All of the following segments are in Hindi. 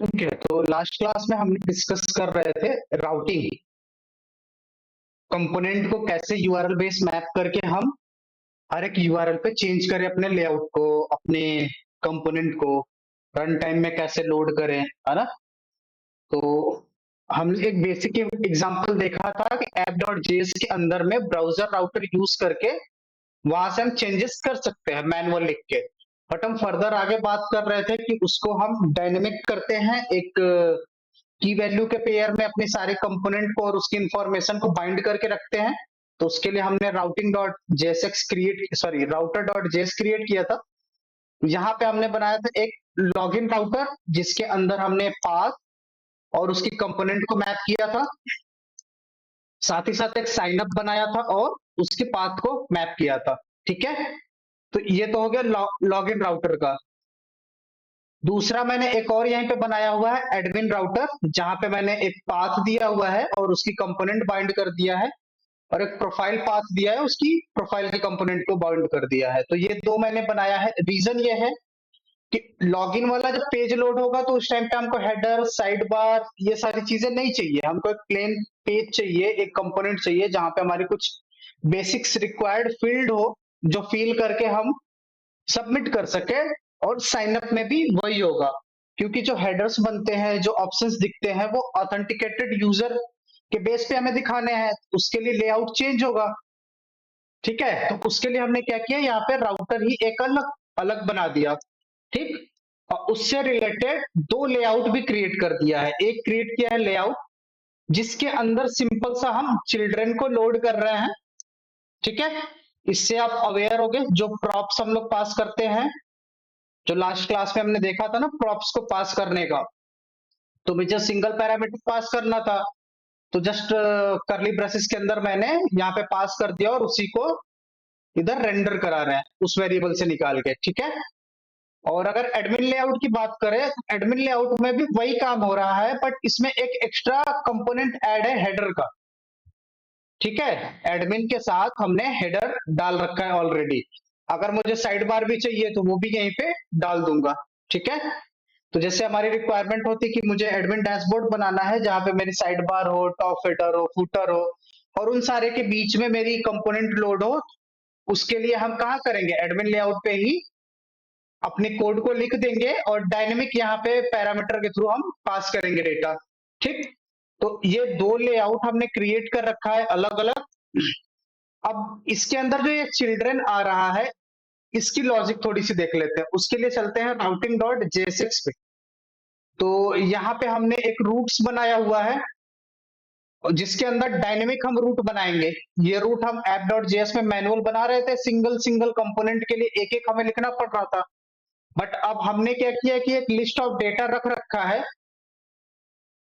ठीक है, तो लास्ट क्लास में हमने डिस्कस कर रहे थे राउटिंग कंपोनेंट को कैसे यूआरएल बेस मैप करके हम हर एक यूआरएल पे चेंज करें अपने लेआउट को, अपने कंपोनेंट को रन टाइम में कैसे लोड करें, है ना। तो हमने एक बेसिक एग्जांपल देखा था कि app.js के अंदर में ब्राउजर राउटर यूज करके वहां से हम चेंजेस कर सकते हैं मैनुअल लिख के। बट हम फर्दर आगे बात कर रहे थे कि उसको हम डायनेमिक करते हैं, एक की वैल्यू के पेयर में अपने सारे कंपोनेंट को और उसकी इंफॉर्मेशन को बाइंड करके रखते हैं। तो उसके लिए हमने routing dot JSX create sorry router dot JS create किया था। यहाँ पे हमने बनाया था एक लॉगिन राउटर जिसके अंदर हमने पाथ और उसकी कंपोनेंट को मैप किया था, साथ ही साथ एक साइन अप बनाया था और उसके पाथ को मैप किया था। ठीक है, तो ये तो हो गया लॉगिन राउटर का। दूसरा मैंने एक और यहीं पे बनाया हुआ है एडमिन राउटर, जहां पे मैंने एक पाथ दिया हुआ है और उसकी कंपोनेंट बाइंड कर दिया है, और एक प्रोफाइल पाथ दिया है, उसकी प्रोफाइल के कंपोनेंट को बाइंड कर दिया है। तो ये दो मैंने बनाया है। रीजन ये है कि लॉगिन वाला जब पेज लोड होगा तो उस टाइम पे हमको हेडर, साइड बार, ये सारी चीजें नहीं चाहिए। हमको एक प्लेन पेज चाहिए, एक कंपोनेंट चाहिए जहां पे हमारी कुछ बेसिक्स रिक्वायर्ड फील्ड हो, जो फिल करके हम सबमिट कर सके। और साइन अप में भी वही होगा, क्योंकि जो हेडर्स बनते हैं, जो ऑप्शंस दिखते हैं, वो ऑथेंटिकेटेड यूजर के बेस पे हमें दिखाने हैं, उसके लिए लेआउट चेंज होगा। ठीक है, तो उसके लिए हमने क्या किया, यहाँ पे राउटर ही एक अलग अलग बना दिया। ठीक, और उससे रिलेटेड दो लेआउट भी क्रिएट कर दिया है। एक क्रिएट किया है लेआउट जिसके अंदर सिंपल सा हम चिल्ड्रन को लोड कर रहे हैं। ठीक है, इससे आप अवेयर हो गए। जो प्रॉप्स हम लोग पास करते हैं, जो लास्ट क्लास में हमने देखा था ना प्रॉप्स को पास करने का, तो मुझे सिंगल पैरामीटर पास करना था, तो जस्ट करली ब्रेसेस के अंदर मैंने यहाँ पे पास कर दिया और उसी को इधर रेंडर करा रहे हैं उस वेरिएबल से निकाल के। ठीक है, और अगर एडमिन लेआउट की बात करें, एडमिन लेआउट में भी वही काम हो रहा है, बट इसमें एक एक्स्ट्रा कंपोनेंट ऐड है हेडर का। ठीक है, एडमिन के साथ हमने हेडर डाल रखा है ऑलरेडी। अगर मुझे साइड बार भी चाहिए तो वो भी यहीं पे डाल दूंगा। ठीक है, तो जैसे हमारी रिक्वायरमेंट होती है कि मुझे एडमिन डैशबोर्ड बनाना है जहां पे मेरी साइड बार हो, टॉप हेडर हो, फुटर हो, और उन सारे के बीच में मेरी कंपोनेंट लोड हो, उसके लिए हम कहाँ करेंगे, एडमिन लेआउट पे ही अपने कोड को लिख देंगे और डायनेमिक यहाँ पे पैरामीटर के थ्रू हम पास करेंगे डेटा। ठीक, तो ये दो लेआउट हमने क्रिएट कर रखा है अलग अलग। अब इसके अंदर जो ये चिल्ड्रन आ रहा है, इसकी लॉजिक थोड़ी सी देख लेते हैं। उसके लिए चलते हैं राउटिंग डॉट जेएसएक्स पे। तो यहाँ पे हमने एक रूट्स बनाया हुआ है और जिसके अंदर डायनेमिक हम रूट बनाएंगे। ये रूट हम app.js में मैनुअल बना रहे थे, सिंगल सिंगल कंपोनेंट के लिए एक एक हमें लिखना पड़ रहा था। बट अब हमने क्या किया कि एक लिस्ट ऑफ डेटा रख रखा है,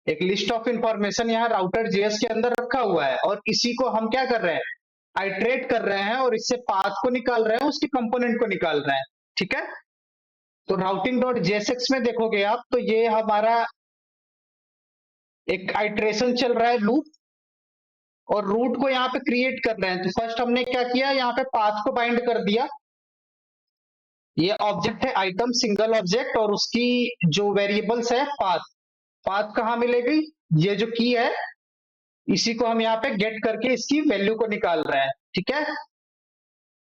एक लिस्ट ऑफ इंफॉर्मेशन यहाँ राउटर जेएस के अंदर रखा हुआ है, और इसी को हम क्या कर रहे हैं, आइट्रेट कर रहे हैं और इससे पाथ को निकाल रहे हैं, उसके कंपोनेंट को निकाल रहे हैं। ठीक है, तो राउटिंग डॉट जेएसएक्स में देखोगे आप तो ये हमारा एक आइट्रेशन चल रहा है लूप, और रूट को यहाँ पे क्रिएट कर रहे हैं। तो फर्स्ट हमने क्या किया, यहाँ पे पाथ को बाइंड कर दिया। ये ऑब्जेक्ट है आइटम, सिंगल ऑब्जेक्ट, और उसकी जो वेरिएबल्स है पाथ। पाथ कहाँ मिलेगी, ये जो की है इसी को हम यहाँ पे गेट करके इसकी वैल्यू को निकाल रहे हैं। ठीक है,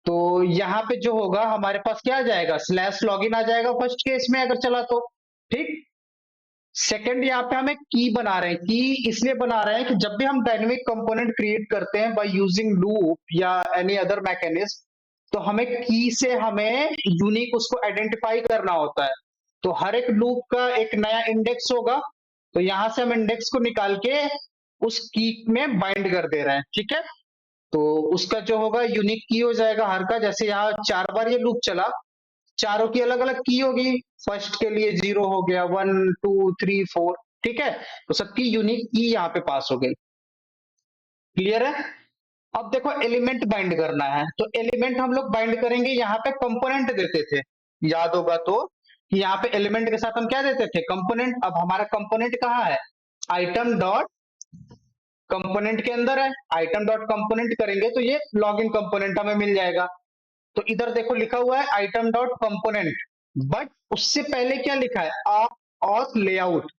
तो यहाँ पे जो होगा हमारे पास क्या आ जाएगा, स्लैश लॉगिन आ जाएगा फर्स्ट केस में अगर चला तो। ठीक, सेकंड यहाँ पे हम एक की बना रहे हैं। की इसलिए बना रहे हैं कि जब भी हम डायनेमिक कंपोनेंट क्रिएट करते हैं बाय यूजिंग लूप या एनी अदर मैकेनिज्म, तो हमें की से हमें यूनिक उसको आइडेंटिफाई करना होता है। तो हर एक लूप का एक नया इंडेक्स होगा, तो यहां से हम इंडेक्स को निकाल के उस की में बाइंड कर दे रहे हैं। ठीक है, तो उसका जो होगा यूनिक की हो जाएगा हर का। जैसे यहाँ 4 बार ये लूप चला, चारों की अलग अलग की होगी। फर्स्ट के लिए 0 हो गया, 1 2 3 4। ठीक है, तो सबकी यूनिक की यहाँ पे पास हो गई। क्लियर है। अब देखो एलिमेंट बाइंड करना है, तो एलिमेंट हम लोग बाइंड करेंगे, यहाँ पे कंपोनेंट देते थे, याद होगा तो, कि यहाँ पे एलिमेंट के साथ हम क्या देते थे, कंपोनेंट। अब हमारा कंपोनेंट कहाँ है, आइटम डॉट कंपोनेंट के अंदर है। आइटम डॉट कंपोनेंट करेंगे तो ये लॉगिन कंपोनेंट हमें मिल जाएगा। तो इधर देखो लिखा हुआ है आइटम डॉट कंपोनेंट, बट उससे पहले क्या लिखा है, ऑथ लेआउट।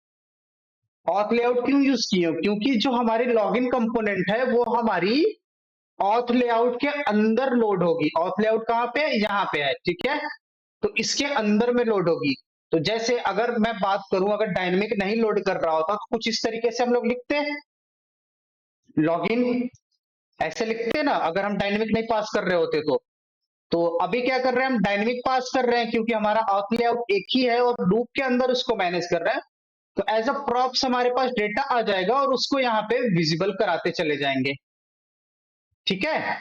ऑथ लेआउट क्यों यूज किए हो? क्योंकि जो हमारी लॉगिन कंपोनेंट है वो हमारी ऑथ लेआउट के अंदर लोड होगी। ऑथ लेआउट कहाँ पे है? यहाँ पे है, ठीक है। तो इसके अंदर में लोड होगी। तो जैसे अगर मैं बात करूं, अगर डायनेमिक नहीं लोड कर रहा होता तो कुछ इस तरीके से हम लोग लिखते हैं, लॉगिन ऐसे लिखते हैं ना, अगर हम डायनेमिक नहीं पास कर रहे होते तो अभी क्या कर रहे हैं, हम डायनेमिक पास कर रहे हैं क्योंकि हमारा ऑथ लेआउट एक ही है और लूप के अंदर उसको मैनेज कर रहे हैं। तो एज अ प्रॉप्स हमारे पास डेटा आ जाएगा और उसको यहाँ पे विजिबल कराते चले जाएंगे, ठीक है।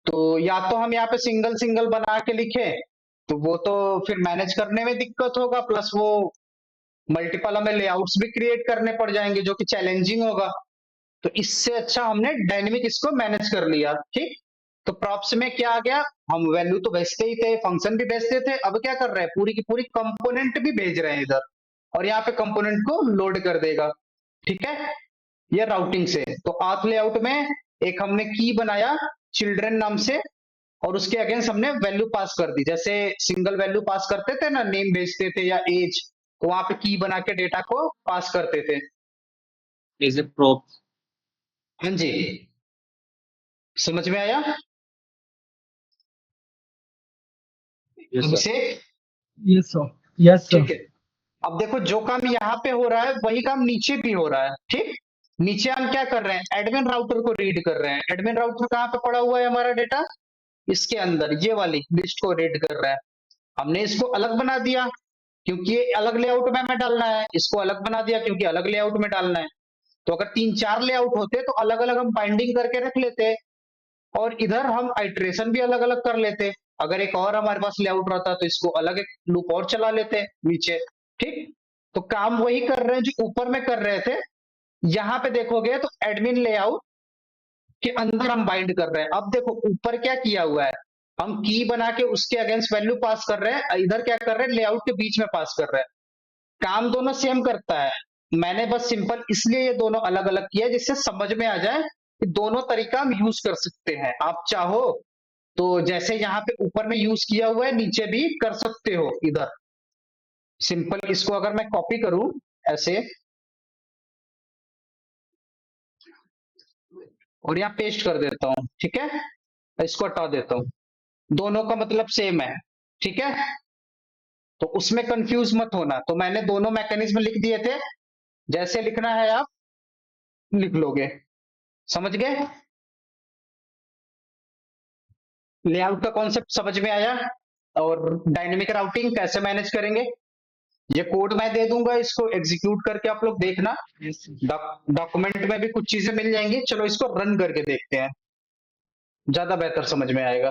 तो या तो हम यहाँ पे सिंगल सिंगल बना के लिखे तो वो तो फिर मैनेज करने में दिक्कत होगा, प्लस वो मल्टीपल हमें लेआउट्स भी क्रिएट करने पड़ जाएंगे जो कि चैलेंजिंग होगा। तो इससे अच्छा हमने डायनेमिक इसको मैनेज कर लिया, ठीक। तो प्रॉप्स में क्या आ गया, हम वैल्यू तो भेजते ही थे, फंक्शन भी भेजते थे, अब क्या कर रहे हैं, पूरी की पूरी कंपोनेंट भी भेज रहे हैं इधर, और यहाँ पे कंपोनेंट को लोड कर देगा, ठीक है। ये राउटिंग से। तो आथ लेआउट में एक हमने की बनाया चिल्ड्रन नाम से, और उसके अगेंस्ट हमने वैल्यू पास कर दी, जैसे सिंगल वैल्यू पास करते थे ना, नेम भेजते थे या एज, तो वहां पे की बना के डेटा को पास करते थे। Is a prop. हाँ जी, समझ में आया? Yes sir. से यस सर। Yes sir. ठीक है। अब देखो जो काम यहाँ पे हो रहा है वही काम नीचे भी हो रहा है, ठीक। नीचे हम क्या कर रहे हैं, एडमिन राउटर को रीड कर रहे हैं। एडमिन राउटर कहाँ पे पड़ा हुआ है हमारा डेटा, इसके अंदर ये वाली लिस्ट को रीड कर रहा है। हमने इसको अलग बना दिया क्योंकि ये अलग लेआउट में हमें डालना है, इसको अलग बना दिया क्योंकि अलग लेआउट में डालना है। तो अगर 3-4 लेआउट होते तो अलग अलग हम बाइंडिंग करके रख लेते, और इधर हम आइट्रेशन भी अलग अलग कर लेते। अगर एक और हमारे पास लेआउट रहता तो इसको अलग एक लूप और चला लेते नीचे, ठीक। तो काम वही कर रहे हैं जो ऊपर में कर रहे थे। यहां पे देखोगे तो एडमिन लेआउट के अंदर हम बाइंड कर रहे हैं। अब देखो ऊपर क्या किया हुआ है, हम की बना के उसके अगेंस्ट वैल्यू पास कर रहे हैं, इधर क्या कर रहे हैं, लेआउट के बीच में पास कर रहे हैं। काम दोनों सेम करता है, मैंने बस सिंपल इसलिए ये दोनों अलग अलग किया जिससे समझ में आ जाए कि दोनों तरीका हम यूज कर सकते हैं। आप चाहो तो जैसे यहाँ पे ऊपर में यूज किया हुआ है नीचे भी कर सकते हो इधर। सिंपल इसको अगर मैं कॉपी करूं ऐसे और यहाँ पेस्ट कर देता हूं, ठीक है, इसको हटा देता हूं, दोनों का मतलब सेम है, ठीक है। तो उसमें कंफ्यूज मत होना, तो मैंने दोनों मैकेनिज्म लिख दिए थे, जैसे लिखना है आप लिख लोगे, समझ गए? लेआउट का कॉन्सेप्ट समझ में आया, और डायनेमिक राउटिंग कैसे मैनेज करेंगे ये कोड मैं दे दूंगा, इसको एग्जीक्यूट करके आप लोग देखना। Yes sir. डॉक्यूमेंट में भी कुछ चीजें मिल जाएंगी, चलो इसको रन करके देखते हैं, ज्यादा बेहतर समझ में आएगा।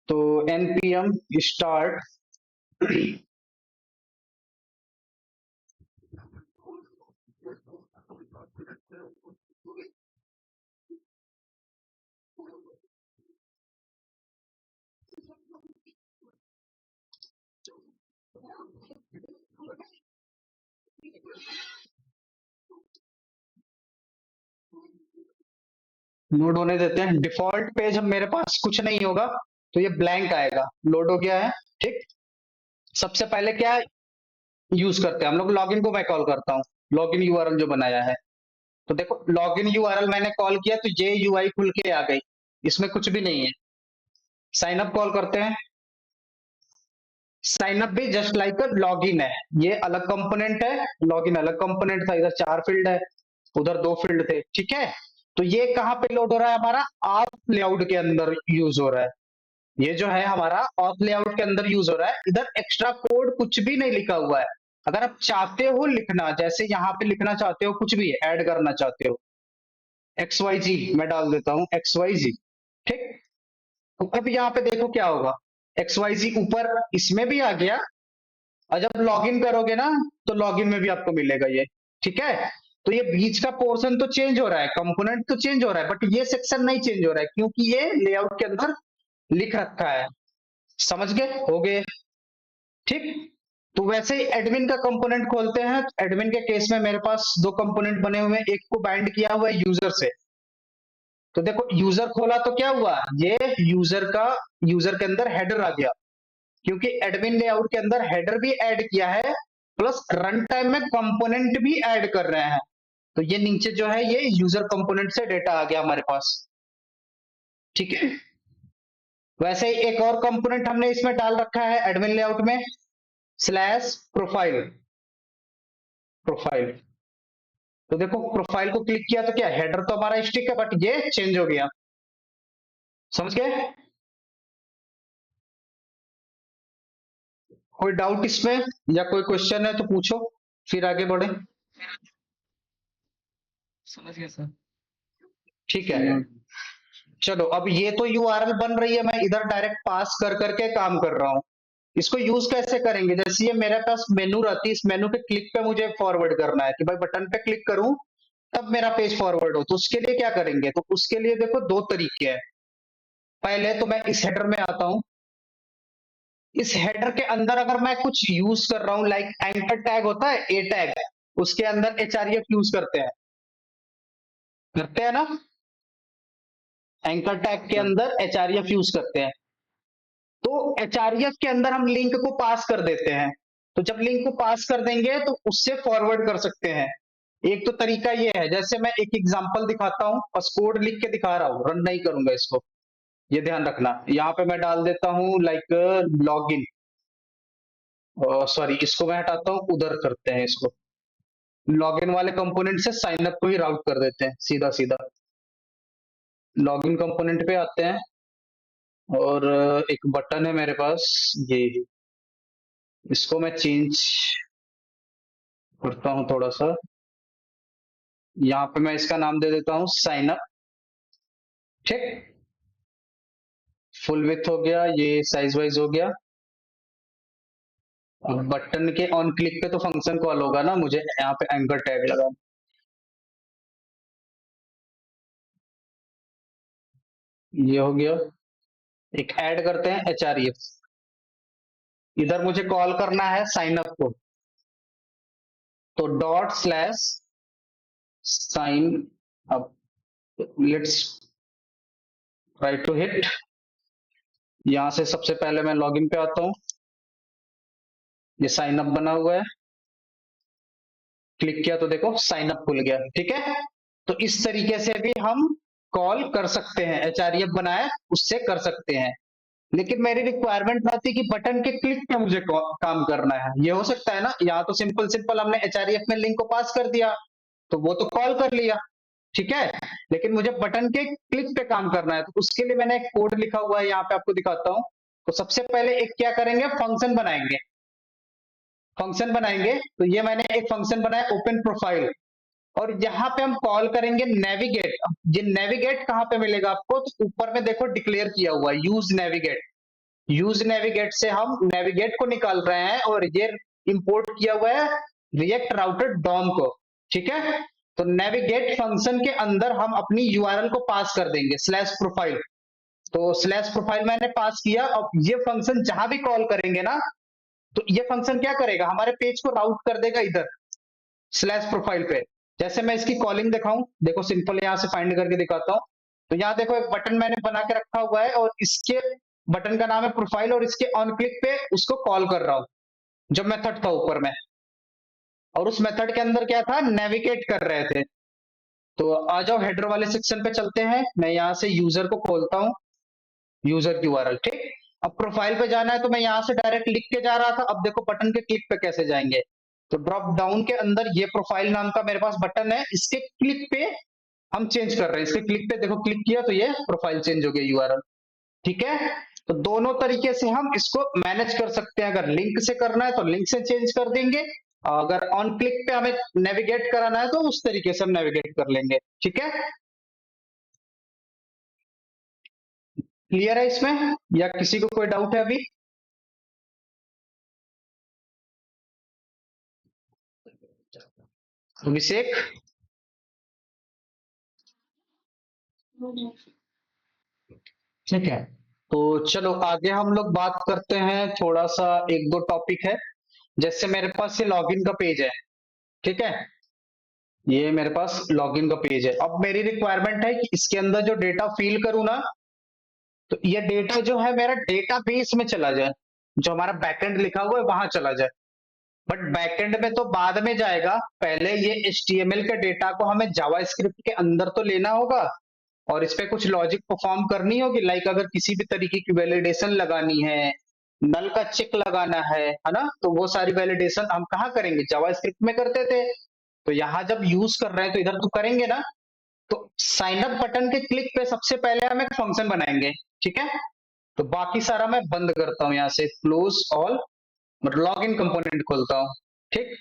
तो npm start लोड होने देते हैं। डिफॉल्ट पेज हम मेरे पास कुछ नहीं होगा तो ये ब्लैंक आएगा, लोड हो गया है, ठीक। सबसे पहले क्या यूज करते हैं हम लोग, लॉगिन को मैं कॉल करता हूँ, लॉगिन यूआरएल जो बनाया है। तो देखो लॉगिन यूआरएल मैंने कॉल किया तो ये यूआई खुल के आ गई, इसमें कुछ भी नहीं है। साइन अप कॉल करते हैं, साइन अप भी जस्ट लाइक लॉगिन है, ये अलग कंपोनेंट है, लॉगिन अलग कंपोनेंट था, इधर 4 फील्ड है उधर 2 फील्ड थे, ठीक है। तो ये कहाँ पे लोड हो रहा है, हमारा ऑथ लेआउट के अंदर यूज हो रहा है। ये जो है हमारा ऑथ लेआउट के अंदर यूज हो रहा है, इधर एक्स्ट्रा कोड कुछ भी नहीं लिखा हुआ है। अगर आप चाहते हो लिखना, जैसे यहाँ पे लिखना चाहते हो, कुछ भी ऐड करना चाहते हो, एक्स वाई जी मैं डाल देता हूँ, एक्स वाई जी, ठीक। तो अब यहाँ पे देखो क्या होगा, एक्स वाई जी ऊपर इसमें भी आ गया, और जब लॉगिन करोगे ना तो लॉगिन में भी आपको मिलेगा ये, ठीक है। तो ये बीच का पोर्शन तो चेंज हो रहा है, कंपोनेंट तो चेंज हो रहा है, बट ये सेक्शन नहीं चेंज हो रहा है क्योंकि ये लेआउट के अंदर लिख रखा है। समझ गए, हो गए, ठीक। तो वैसे ही एडमिन का कंपोनेंट खोलते हैं, एडमिन के केस में मेरे पास 2 कंपोनेंट बने हुए हैं, एक को बाइंड किया हुआ है यूजर से। तो देखो यूजर खोला तो क्या हुआ, ये यूजर के अंदर हेडर आ गया, क्योंकि एडमिन लेआउट के अंदर हेडर भी ऐड किया है प्लस रन टाइम में कंपोनेंट भी ऐड कर रहे हैं। तो ये नीचे जो है ये यूजर कंपोनेंट से डेटा आ गया हमारे पास। ठीक है, वैसे ही एक और कंपोनेंट हमने इसमें डाल रखा है एडमिन लेआउट में, स्लैश प्रोफाइल। प्रोफाइल तो देखो, प्रोफाइल को क्लिक किया तो क्या, हेडर तो हमारा स्टिक है बट ये चेंज हो गया। समझ गए? कोई डाउट इसमें या कोई क्वेश्चन है तो पूछो, फिर आगे बढ़े। समझ गया सर। ठीक है, चलो अब ये तो यूआरएल बन रही है, मैं इधर डायरेक्ट पास कर करके काम कर रहा हूं। इसको यूज कैसे करेंगे, जैसे ये मेरे पास मेनू रहती है, इस मेनू पे क्लिक पे मुझे फॉरवर्ड करना है कि भाई बटन पे क्लिक करूं तब मेरा पेज फॉरवर्ड हो, तो उसके लिए क्या करेंगे, तो उसके लिए देखो दो तरीके हैं। पहले तो मैं इस हेडर में आता हूं, इस हेडर के अंदर अगर मैं कुछ यूज कर रहा हूं, लाइक एंकर टैग होता है, ए टैग, उसके अंदर एचआरएफ यूज करते हैं ना, एंकर टैग के अंदर एचआरएफ यूज करते हैं। तो एचआरएफ के अंदर हम लिंक को पास कर देते हैं, तो जब लिंक को पास कर देंगे तो उससे फॉरवर्ड कर सकते हैं। एक तो तरीका ये है, जैसे मैं एक एग्जांपल दिखाता हूं, बस कोड लिख के दिखा रहा हूं, रन नहीं करूंगा इसको, ये ध्यान रखना। यहाँ पे मैं डाल देता हूं लाइक लॉगिन, सॉरी इसको मैं हटाता हूं, उधर करते हैं इसको, लॉगिन वाले कंपोनेंट से साइन अप को ही राउट कर देते हैं सीधा सीधा। लॉगिन कंपोनेंट पे आते हैं और एक बटन है मेरे पास ये, इसको मैं चेंज करता हूं थोड़ा सा, यहाँ पे मैं इसका नाम दे देता हूं साइन अप। ठीक, फुल विथ हो गया, ये साइज वाइज हो गया। अब बटन के ऑन क्लिक पे तो फंक्शन कॉल होगा ना, मुझे यहाँ पे एंकर टैग लगा, ये हो गया। एक ऐड करते हैं एचआरएफ, इधर मुझे कॉल करना है साइन अप को, तो dot slash sign up, let's try to hit. यहां से सबसे पहले मैं लॉगिन पे आता हूं, ये साइन अप बना हुआ है, क्लिक किया तो देखो साइन अप खुल गया। ठीक है, तो इस तरीके से भी हम कॉल कर सकते हैं, एचआरएफ बनाया उससे कर सकते हैं। लेकिन मेरी रिक्वायरमेंट रहती कि बटन के क्लिक पे मुझे काम करना है, ये हो सकता है ना, यहाँ तो सिंपल सिंपल हमने एचआरएफ में लिंक को पास कर दिया तो वो तो कॉल कर लिया, ठीक है, लेकिन मुझे बटन के क्लिक पे काम करना है, तो उसके लिए मैंने एक कोड लिखा हुआ है, यहाँ पे आपको दिखाता हूं। तो सबसे पहले एक क्या करेंगे, फंक्शन बनाएंगे। फंक्शन बनाएंगे तो ये मैंने एक फंक्शन बनाया ओपन प्रोफाइल, और यहाँ पे हम कॉल करेंगे नेविगेट। ये नेविगेट कहाँ पे मिलेगा आपको, तो ऊपर में देखो डिक्लेयर किया हुआ है यूज नेविगेट। यूज नेविगेट से हम नेविगेट को निकाल रहे हैं, और ये इंपोर्ट किया हुआ है रिएक्ट राउटर डॉम को। ठीक है, तो नेविगेट फंक्शन के अंदर हम अपनी यूआरएल को पास कर देंगे स्लैश प्रोफाइल। तो स्लैश प्रोफाइल मैंने पास किया, अब ये फंक्शन जहां भी कॉल करेंगे ना, तो ये फंक्शन क्या करेगा, हमारे पेज को राउट कर देगा इधर स्लैश प्रोफाइल पे। जैसे मैं इसकी कॉलिंग दिखाऊं, देखो सिंपल यहां से फाइंड करके दिखाता हूं। तो यहाँ देखो एक बटन मैंने बना के रखा हुआ है, और इसके बटन का नाम है प्रोफाइल, और इसके ऑन क्लिक पे उसको कॉल कर रहा हूं, जो मेथड था ऊपर में, और उस मेथड के अंदर क्या था, नेविगेट कर रहे थे। तो आ जाओ हेडर वाले सेक्शन पे चलते हैं, मैं यहाँ से यूजर को खोलता हूँ, यूजर की यूआरएल। ठीक, अब प्रोफाइल पे जाना है तो मैं यहाँ से डायरेक्ट लिख के जा रहा था, अब देखो बटन के क्लिक पे कैसे जाएंगे। तो ड्रॉप डाउन के अंदर ये प्रोफाइल नाम का मेरे पास बटन है, इसके क्लिक पे हम चेंज कर रहे हैं, इसके क्लिक पे देखो क्लिक किया तो ये प्रोफाइल चेंज हो गया यूआरएल। ठीक है, तो दोनों तरीके से हम इसको मैनेज कर सकते हैं। अगर लिंक से करना है तो लिंक से चेंज कर देंगे, अगर ऑन क्लिक पे हमें नेविगेट कराना है तो उस तरीके से हम नेविगेट कर लेंगे। ठीक है, क्लियर है इसमें, या किसी को कोई डाउट है अभी? अभिषेक, ठीक है, तो चलो आगे हम लोग बात करते हैं, थोड़ा सा एक दो टॉपिक है। जैसे मेरे पास ये लॉगिन का पेज है, ठीक है, ये मेरे पास लॉगिन का पेज है। अब मेरी रिक्वायरमेंट है कि इसके अंदर जो डेटा फिल करूं ना, तो ये डेटा जो है मेरा डेटा बेस में चला जाए, जो हमारा बैकएंड लिखा हुआ है वहां चला जाए। बट बैकएंड में तो बाद में जाएगा, पहले ये HTML के डेटा को हमें जावास्क्रिप्ट के अंदर तो लेना होगा और इस पे कुछ लॉजिक परफॉर्म करनी होगी। लाइक अगर किसी भी तरीके की वैलिडेशन लगानी है, नल का चेक लगाना है ना, तो वो सारी वैलिडेशन हम कहाँ करेंगे, जावास्क्रिप्ट में करते थे। तो यहाँ जब यूज कर रहे हैं तो इधर तो करेंगे ना। तो साइन अप बटन के क्लिक पे सबसे पहले हम एक फंक्शन बनाएंगे, ठीक है। तो बाकी सारा मैं बंद करता हूँ, यहाँ से क्लोज ऑल, मतलब लॉग इन कंपोनेंट खोलता हूँ, ठीक।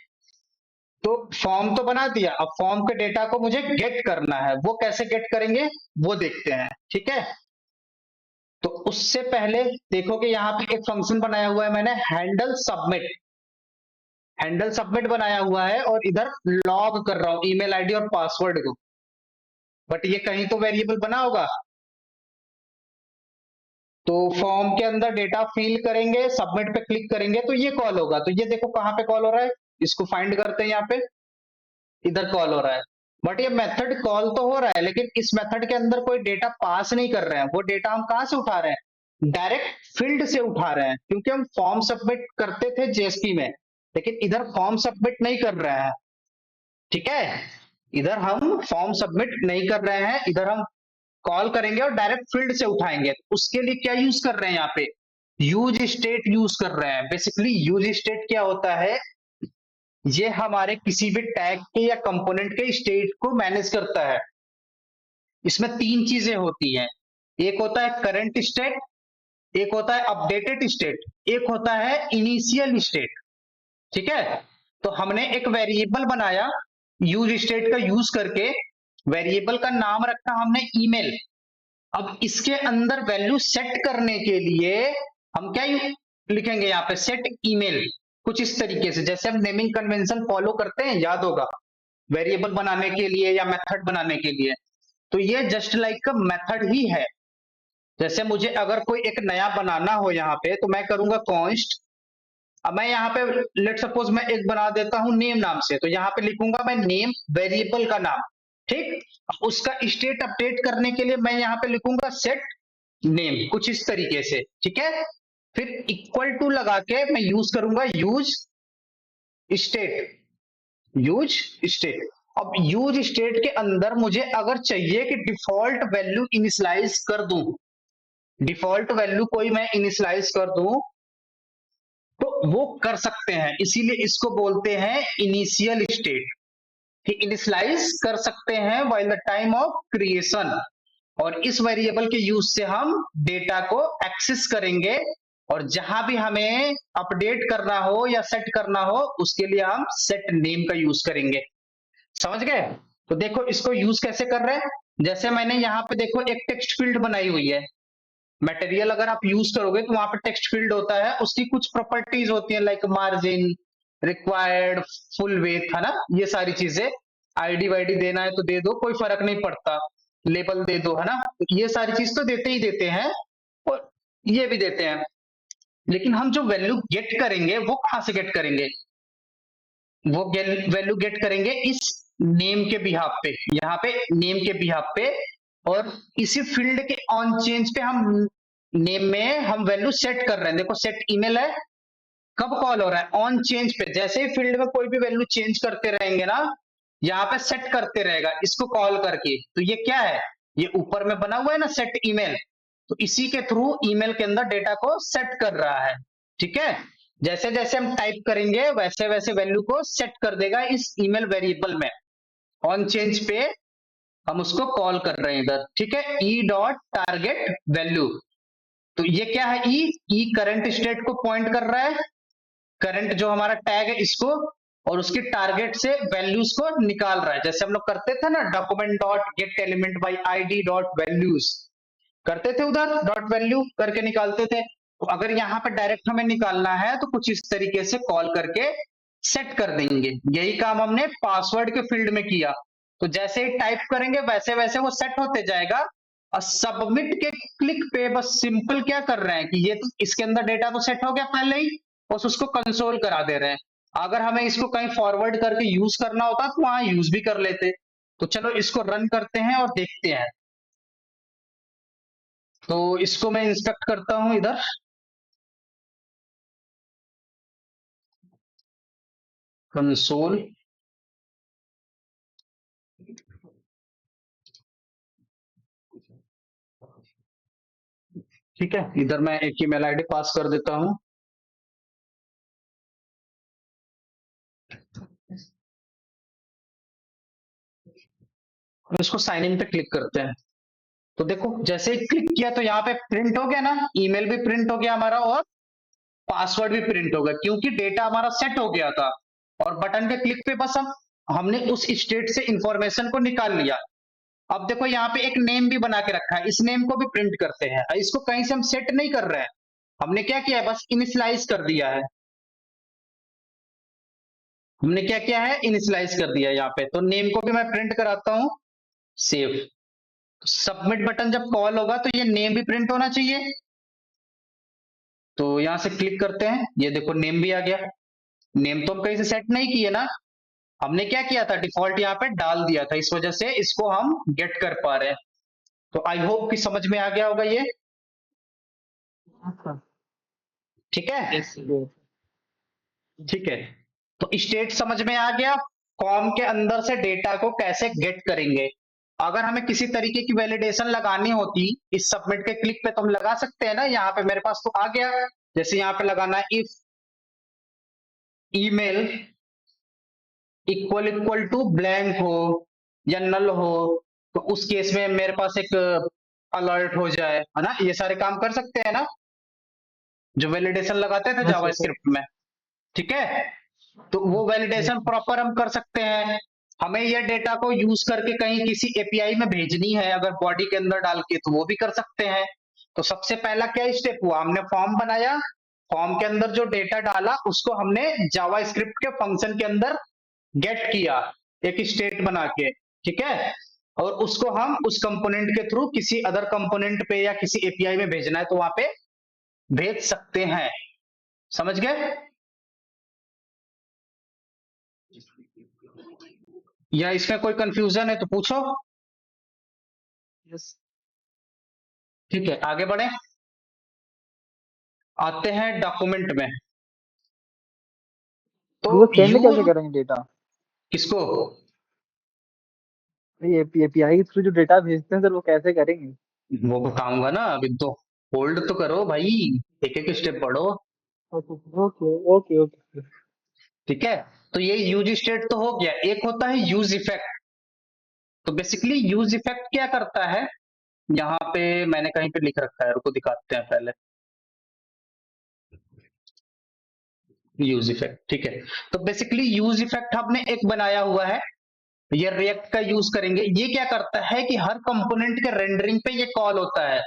तो फॉर्म तो बना दिया, अब फॉर्म के डेटा को मुझे गेट करना है, वो कैसे गेट करेंगे वो देखते हैं, ठीक है। तो उससे पहले देखो कि यहाँ पे एक फंक्शन बनाया हुआ है मैंने, हैंडल सबमिट। हैंडल सबमिट बनाया हुआ है और इधर लॉग कर रहा हूं ईमेल आईडी और पासवर्ड को। बट ये कहीं तो वेरिएबल बना होगा। तो फॉर्म के अंदर डेटा फिल करेंगे, सबमिट पे क्लिक करेंगे तो ये कॉल होगा। तो ये देखो कहाँ पे कॉल हो रहा है, इसको फाइंड करते हैं, यहाँ पे इधर कॉल हो रहा है। बट ये मेथड कॉल तो हो रहा है, लेकिन इस मेथड के अंदर कोई डेटा पास नहीं कर रहे हैं। वो डेटा हम कहां से उठा रहे हैं, डायरेक्ट फील्ड से उठा रहे हैं, क्योंकि हम फॉर्म सबमिट करते थे जेएसपी में, लेकिन इधर फॉर्म सबमिट नहीं कर रहे हैं, ठीक है। इधर हम फॉर्म सबमिट नहीं कर रहे हैं, इधर हम कॉल करेंगे और डायरेक्ट फील्ड से उठाएंगे। उसके लिए क्या यूज कर रहे हैं, यहाँ पे यूज स्टेट यूज कर रहे हैं। बेसिकली यूज स्टेट क्या होता है, ये हमारे किसी भी टैग के या कंपोनेंट के स्टेट को मैनेज करता है। इसमें तीन चीजें होती हैं, एक होता है करंट स्टेट, एक होता है अपडेटेड स्टेट, एक होता है इनिशियल स्टेट, ठीक है। तो हमने एक वेरिएबल बनाया यूज स्टेट का यूज करके, वेरिएबल का नाम रखा हमने ईमेल। अब इसके अंदर वैल्यू सेट करने के लिए हम क्या लिखेंगे, यहाँ पे सेट ईमेल, कुछ इस तरीके से जैसे हम नेमिंग कन्वेंशन फॉलो करते हैं, याद होगा, वेरिएबल बनाने के लिए या मेथड बनाने के लिए। तो ये जस्ट लाइक मेथड ही है। जैसे मुझे अगर कोई एक नया बनाना हो यहाँ पे, तो मैं करूंगा कॉन्स्ट। अब मैं यहाँ पे लेट सपोज मैं एक बना देता हूं नेम नाम से, तो यहाँ पे लिखूंगा मैं नेम, वेरिएबल का नाम, ठीक। उसका स्टेट अपडेट करने के लिए मैं यहाँ पे लिखूंगा सेट नेम, कुछ इस तरीके से, ठीक है। फिर इक्वल टू लगा के मैं यूज करूंगा यूज स्टेट, यूज स्टेट। अब यूज स्टेट के अंदर मुझे अगर चाहिए कि डिफॉल्ट वैल्यू इनिशियलाइज कर दूं, डिफॉल्ट वैल्यू कोई मैं इनिशियलाइज कर दूं, तो वो कर सकते हैं। इसीलिए इसको बोलते हैं इनिशियल स्टेट, कि इनिशियलाइज कर सकते हैं while the time of creation. और इस वेरिएबल के यूज से हम डेटा को एक्सेस करेंगे, और जहां भी हमें अपडेट करना हो या सेट करना हो, उसके लिए हम सेट नेम का यूज करेंगे। समझ गए। तो देखो इसको यूज कैसे कर रहे हैं, जैसे मैंने यहाँ पे देखो एक टेक्स्ट फील्ड बनाई हुई है। मटेरियल अगर आप यूज करोगे तो वहां पे टेक्स्ट फील्ड होता है, उसकी कुछ प्रॉपर्टीज होती है, like margin, required, full width, है ना, ये सारी चीजें। आईडी वाईडी देना है तो दे दो, कोई फर्क नहीं पड़ता, लेबल दे दो, है ना। तो ये सारी चीज तो देते ही देते हैं, और ये भी देते हैं। लेकिन हम जो वैल्यू गेट करेंगे वो कहां से गेट करेंगे, वो वैल्यू गेट करेंगे इस नेम के बिहाफ पे, यहाँ पे नेम के बिहाफ पे। और इसी फील्ड के ऑन चेंज पे हम नेम में हम वैल्यू सेट कर रहे हैं। देखो सेट ईमेल है, कब कॉल हो रहा है, ऑन चेंज पे। जैसे ही फील्ड में कोई भी वैल्यू चेंज करते रहेंगे ना, यहाँ पे सेट करते रहेगा इसको कॉल करके। तो ये क्या है, ये ऊपर में बना हुआ है ना सेट ईमेल, तो इसी के थ्रू ईमेल के अंदर डेटा को सेट कर रहा है, ठीक है। जैसे जैसे हम टाइप करेंगे वैसे वैसे वैल्यू को सेट कर देगा इस ईमेल वेरिएबल में। ऑन चेंज पे हम उसको कॉल कर रहे हैं इधर, ठीक है, ई डॉट टारगेट वैल्यू। तो ये क्या है, ई करंट स्टेट को पॉइंट कर रहा है, करंट जो हमारा टैग है इसको, और उसकी टारगेट से वैल्यूज को निकाल रहा है। जैसे हम लोग करते थे ना document dot gate element by ID dot values, करते थे उधर डॉट वैल्यू करके निकालते थे। तो अगर यहाँ पे डायरेक्ट हमें निकालना है तो कुछ इस तरीके से कॉल करके सेट कर देंगे। यही काम हमने पासवर्ड के फील्ड में किया। तो जैसे ही टाइप करेंगे वैसे वैसे वो सेट होते जाएगा। और सबमिट के क्लिक पे बस सिंपल क्या कर रहे हैं कि ये तो इसके अंदर डेटा तो सेट हो गया पहले ही, बस उसको कंसोल करा दे रहे हैं। अगर हमें इसको कहीं फॉरवर्ड करके यूज करना होता तो वहां यूज भी कर लेते। तो चलो इसको रन करते हैं और देखते हैं। तो इसको मैं इंस्पेक्ट करता हूं इधर। कंसोल ठीक है, इधर मैं एक ईमेल आईडी पास कर देता हूं। और इसको साइन इन पे क्लिक करते हैं। तो देखो जैसे ही क्लिक किया तो यहाँ पे प्रिंट हो गया ना, ईमेल भी प्रिंट हो गया हमारा और पासवर्ड भी प्रिंट हो गया, क्योंकि डेटा हमारा सेट हो गया था। और बटन के क्लिक पे बस हमने उस स्टेट से इंफॉर्मेशन को निकाल लिया। अब देखो यहाँ पे एक नेम भी बना के रखा है, इस नेम को भी प्रिंट करते हैं। इसको कहीं से हम सेट नहीं कर रहे हैं, हमने क्या किया है, बस इनिशियलाइज कर दिया है। हमने क्या किया है, इनिशियलाइज कर दिया है यहाँ पे। तो नेम को भी मैं प्रिंट कराता हूं, सेव। सबमिट बटन जब कॉल होगा तो ये नेम भी प्रिंट होना चाहिए। तो यहां से क्लिक करते हैं, ये देखो नेम भी आ गया। नेम तो हम कहीं से सेट नहीं किए ना, हमने क्या किया था, डिफॉल्ट यहाँ पे डाल दिया था, इस वजह से इसको हम गेट कर पा रहे हैं। तो आई होप कि समझ में आ गया होगा ये, ठीक है। Yes, sir. ठीक है, तो स्टेट समझ में आ गया। फॉर्म के अंदर से डेटा को कैसे गेट करेंगे। अगर हमें किसी तरीके की वैलिडेशन लगानी होती इस सबमिट के क्लिक पे तो हम लगा सकते हैं ना। यहाँ पे मेरे पास तो आ गया, जैसे यहाँ पे लगाना है if email equal to blank हो या नल हो, तो उस केस में मेरे पास एक अलर्ट हो जाए, है ना। ये सारे काम कर सकते हैं ना, जो वैलिडेशन लगाते थे Yes, sir. जावास्क्रिप्ट में, ठीक है। तो वो वैलिडेशन प्रॉपर हम कर सकते हैं। हमें ये डेटा को यूज करके कहीं किसी एपीआई में भेजनी है अगर बॉडी के अंदर डाल के, तो वो भी कर सकते हैं। तो सबसे पहला क्या स्टेप हुआ, हमने फॉर्म बनाया, फॉर्म के अंदर जो डेटा डाला उसको हमने जावास्क्रिप्ट के फंक्शन के अंदर गेट किया, एक स्टेट बना के, ठीक है। और उसको हम उस कंपोनेंट के थ्रू किसी अदर कंपोनेंट पे या किसी एपीआई में भेजना है तो वहां पे भेज सकते हैं। समझ गए, या इसमें कोई कंफ्यूजन है तो पूछो। Yes. ठीक है, आगे बढ़े, आते हैं डॉक्यूमेंट में। तो वो सेंड कैसे यूज करेंगे डेटा? किसको, ये एपीआई के थ्रू जो डेटा भेजते हैं सर, वो कैसे करेंगे? वो बताऊंगा ना, अभी तो होल्ड तो करो भाई, एक एक स्टेप पढ़ो, ओके ओके ओके ओके। ठीक है। तो ये यूज स्टेट तो हो गया, एक होता है यूज इफेक्ट। तो बेसिकली यूज इफेक्ट क्या करता है, यहाँ पे मैंने कहीं पे लिख रखा है, रुको दिखाते हैं पहले। यूज इफेक्ट, ठीक है। तो बेसिकली यूज इफेक्ट हमने एक बनाया हुआ है, ये रिएक्ट का यूज करेंगे। ये क्या करता है कि हर कंपोनेंट के रेंडरिंग पे ये कॉल होता है,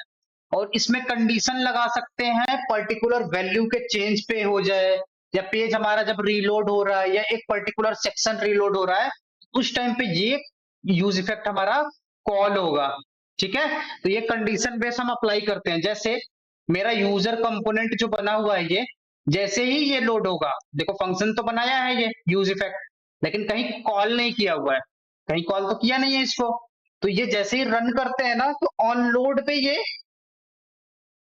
और इसमें कंडीशन लगा सकते हैं पर्टिकुलर वैल्यू के चेंज पे हो जाए, या पेज हमारा जब रीलोड हो रहा है या एक पर्टिकुलर सेक्शन रीलोड हो रहा है, उस टाइम पे ये यूज इफेक्ट हमारा कॉल होगा, ठीक है। तो ये कंडीशन बेस हम अप्लाई करते हैं। जैसे मेरा यूजर कंपोनेंट जो बना हुआ है, ये जैसे ही ये लोड होगा, देखो फंक्शन तो बनाया है ये यूज इफेक्ट, लेकिन कहीं कॉल नहीं किया हुआ है, कहीं कॉल तो किया नहीं है इसको। तो ये जैसे ही रन करते हैं ना, तो ऑन लोड पे ये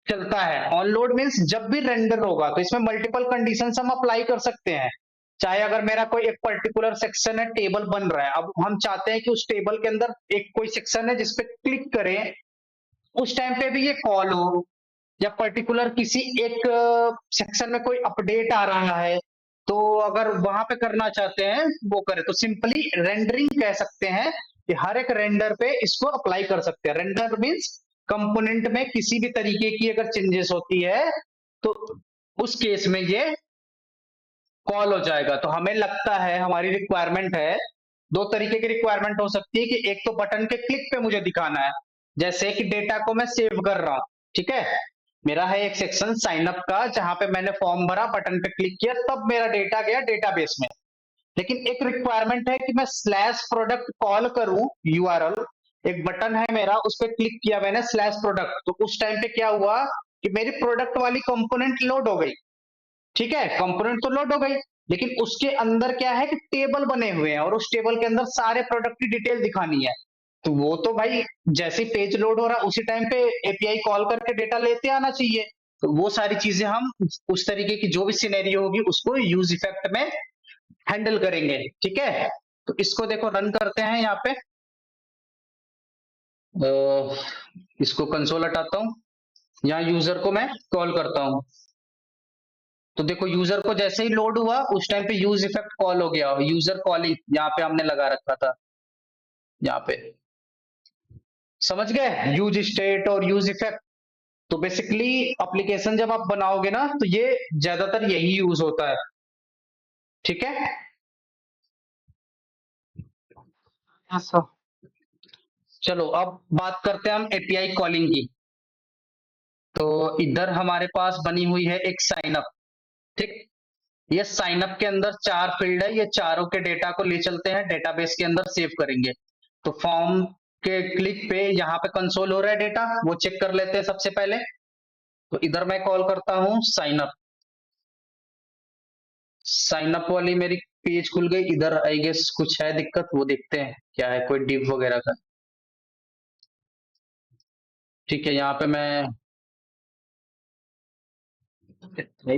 चलता है। ऑन लोड मीन्स जब भी रेंडर होगा, तो इसमें मल्टीपल कंडीशंस हम अप्लाई कर सकते हैं। चाहे अगर मेरा कोई एक पर्टिकुलर सेक्शन है, टेबल बन रहा है, अब हम चाहते हैं कि उस टेबल के अंदर एक कोई सेक्शन है जिसपे क्लिक करें, उस टाइम पे भी ये कॉल हो, या पर्टिकुलर किसी एक सेक्शन में कोई अपडेट आ रहा है, तो अगर वहां पे करना चाहते हैं वो करें, तो सिंपली रेंडरिंग कह सकते हैं कि हर एक रेंडर पे इसको अप्लाई कर सकते हैं। रेंडर मीन्स कंपोनेंट में किसी भी तरीके की अगर चेंजेस होती है तो उस केस में ये कॉल हो जाएगा। तो हमें लगता है, हमारी रिक्वायरमेंट है, दो तरीके की रिक्वायरमेंट हो सकती है कि एक तो बटन के क्लिक पे मुझे दिखाना है, जैसे कि डेटा को मैं सेव कर रहा हूं, ठीक है। मेरा है एक सेक्शन साइन अप का, जहां पे मैंने फॉर्म भरा, बटन पे क्लिक किया, तब मेरा डेटा गया डेटाबेस में। लेकिन एक रिक्वायरमेंट है कि मैं स्लैश प्रोडक्ट कॉल करूं, यूआरएल एक बटन है मेरा, उस पर क्लिक किया मैंने स्लैश प्रोडक्ट, तो उस टाइम पे क्या हुआ कि मेरी प्रोडक्ट वाली कंपोनेंट लोड हो गई, ठीक है। कंपोनेंट तो लोड हो गई, लेकिन उसके अंदर क्या है कि टेबल बने हुए हैं, और उस टेबल के अंदर सारे प्रोडक्ट की डिटेल दिखानी है। तो वो तो भाई जैसे पेज लोड हो रहा है उसी टाइम पे एपीआई कॉल करके डेटा लेते आना चाहिए। तो वो सारी चीजें हम उस तरीके की जो भी सिनेरियो होगी उसको यूज इफेक्ट में हैंडल करेंगे। ठीक है, तो इसको देखो रन करते हैं यहाँ पे। इसको कंसोल हटाता हूँ, यहाँ यूजर को मैं कॉल करता हूँ। तो देखो यूजर को जैसे ही लोड हुआ उस टाइम पे यूज इफेक्ट कॉल हो गया, यूजर कॉलिंग यहाँ पे हमने लगा रखा था। यहाँ पे समझ गए यूज स्टेट और यूज इफेक्ट। तो बेसिकली एप्लीकेशन जब आप बनाओगे ना तो ये ज्यादातर यही यूज होता है। ठीक है, यस सर। चलो अब बात करते हैं हम एपीआई कॉलिंग की। तो इधर हमारे पास बनी हुई है एक साइन अप। ठीक, ये साइन अप के अंदर 4 फील्ड है, ये चारों के डेटा को ले चलते हैं डेटाबेस के अंदर सेव करेंगे। तो फॉर्म के क्लिक पे यहाँ पे कंसोल हो रहा है डेटा, वो चेक कर लेते हैं सबसे पहले। तो इधर मैं कॉल करता हूँ साइन अप। साइन अप वाली मेरी पेज खुल गई। इधर आई गेस कुछ है दिक्कत, वो देखते हैं क्या है, कोई डिव वगैरह का। ठीक है, यहाँ पे मैं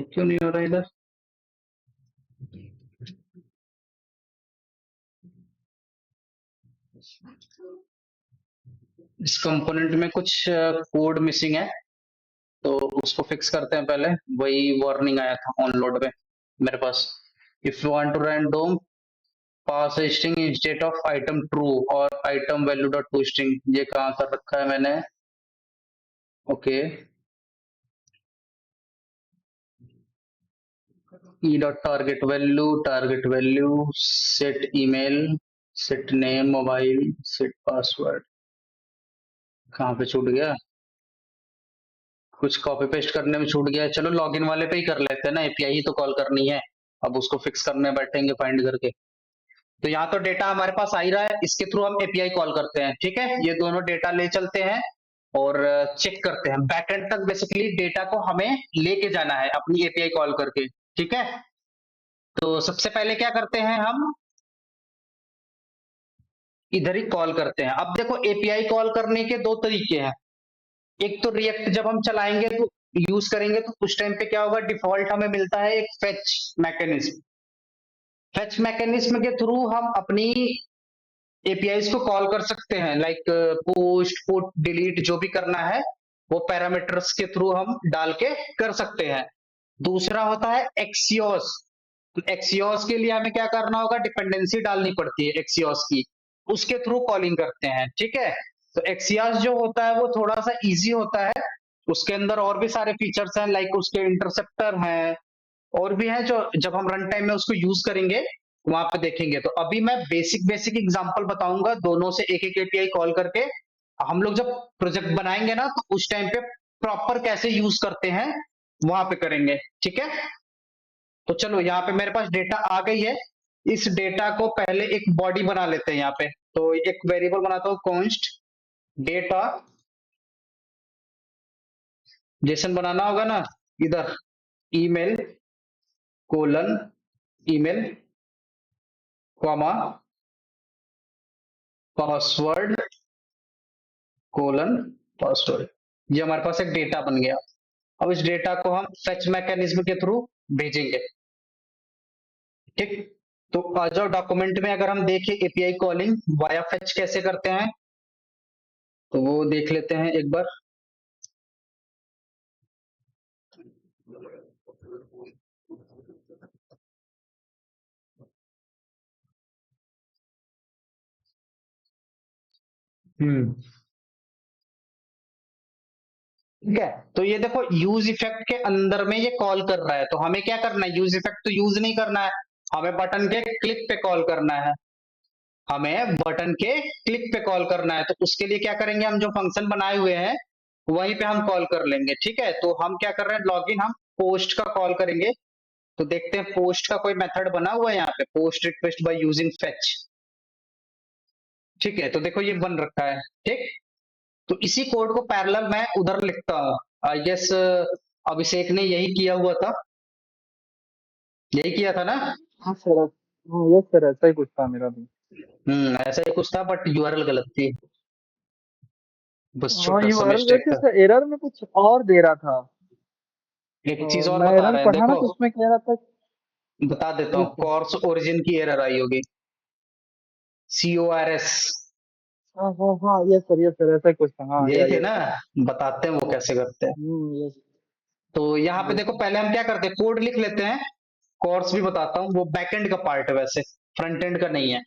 क्यों नहीं हो रहा इधर। इस कंपोनेंट में कुछ कोड मिसिंग है, तो उसको फिक्स करते हैं पहले। वही वार्निंग आया था ऑन लोड पे मेरे पास। If you want to random pass string instead of item true और item value dot to string, ये कहाँ कर रखा है मैंने। Okay, e dot target value set email set name mobile set password. कहाँ पे छूट गया, कुछ कॉपी पेस्ट करने में छूट गया। चलो लॉगिन वाले पे ही कर लेते हैं ना, एपीआई ही तो कॉल करनी है। अब उसको फिक्स करने बैठेंगे फाइंड करके। तो यहाँ तो डेटा हमारे पास आ ही रहा है, इसके थ्रू हम एपीआई कॉल करते हैं। ठीक है, ये दोनों डेटा ले चलते हैं और चेक करते हैं बैकएंड तक। बेसिकली डेटा को हमें लेके जाना है अपनी एपीआई कॉल करके। ठीक है, तो सबसे पहले क्या करते हैं हम, इधर ही कॉल करते हैं। अब देखो एपीआई कॉल करने के दो तरीके हैं। एक तो रिएक्ट जब हम चलाएंगे तो यूज करेंगे तो उस टाइम पे क्या होगा, डिफॉल्ट हमें मिलता है एक फेच मैकेनिज्म। फेच मैकेनिज्म के थ्रू हम अपनी एपीआईज को कॉल कर सकते हैं, लाइक पोस्ट पुट डिलीट जो भी करना है वो पैरामीटर्स के थ्रू हम डाल के कर सकते हैं। दूसरा होता है एक्सियोस। एक्सियोस के लिए हमें क्या करना होगा, डिपेंडेंसी डालनी पड़ती है एक्सियोस की, उसके थ्रू कॉलिंग करते हैं। ठीक है, तो एक्सियोस जो होता है वो थोड़ा सा इजी होता है। उसके अंदर और भी सारे फीचर्स हैं, लाइक उसके इंटरसेप्टर हैं और भी हैं जो जब हम रन टाइम में उसको यूज करेंगे वहां पे देखेंगे। तो अभी मैं बेसिक बेसिक एग्जांपल बताऊंगा, दोनों से एक एक एपीआई कॉल करके हम लोग जब प्रोजेक्ट बनाएंगे ना तो उस टाइम पे प्रॉपर कैसे यूज करते हैं वहां पे करेंगे। ठीक है, तो चलो यहाँ पे मेरे पास डेटा आ गई है। इस डेटा को पहले एक बॉडी बना लेते हैं यहाँ पे। तो एक वेरिएबल बनाता हूँ कॉन्स्ट डेटा। जेसन बनाना होगा ना, इधर email colon email comma password colon password. ये हमारे पास एक डेटा बन गया। अब इस डेटा को हम फेच मैकेनिज्म के थ्रू भेजेंगे। ठीक, तो आ जाओ डॉक्यूमेंट में, अगर हम देखें एपीआई कॉलिंग वाया फेच कैसे करते हैं तो वो देख लेते हैं एक बार। हम्म, ठीक है, तो ये देखो यूज इफेक्ट के अंदर में ये कॉल कर रहा है। तो हमें क्या करना है, यूज इफेक्ट तो यूज नहीं करना है, हमें बटन के क्लिक पे कॉल करना है। हमें बटन के क्लिक पे कॉल करना है, तो उसके लिए क्या करेंगे, हम जो फंक्शन बनाए हुए हैं वहीं पे हम कॉल कर लेंगे। ठीक है, तो हम क्या कर रहे हैं, लॉगिन हम पोस्ट का कॉल करेंगे। तो देखते हैं पोस्ट का कोई मेथड बना हुआ है यहाँ पे, post request by using fetch. ठीक है, तो देखो ये बन रखा है। ठीक, तो इसी कोड को पैरेलल मैं उधर लिखता हूँ। आई गेस अभिषेक ने यही किया हुआ था, यही किया था ना। हाँ सर। हाँ यस सर, ऐसा ही कुछ था मेरा भी। ऐसा ही कुछ था बट यूआरएल गलत थी, बस हाँ छोटा सा यूआरएल मिस्टेक वैसे था। सर एरर में कुछ और दे रहा था। एक चीज और मैं बता एरर रहे हैं पढ़ा ना देखो। तो उसमें कह रहा था। बता देता हूँ, कोर्स ओरिजिन की एरर आई होगी, CORS। हाँ हाँ हाँ, यस सर, ऐसा ही कुछ था। हाँ, यही थे यस। ना, बताते हैं वो कैसे करते हैं। यस। तो यहाँ पे यस देखो, सर। पहले हम क्या करते हैं, कोड लिख लेते हैं। कोर्स भी बताता हूँ, वो बैकएंड का पार्ट है वैसे, फ्रंट एंड का नहीं है।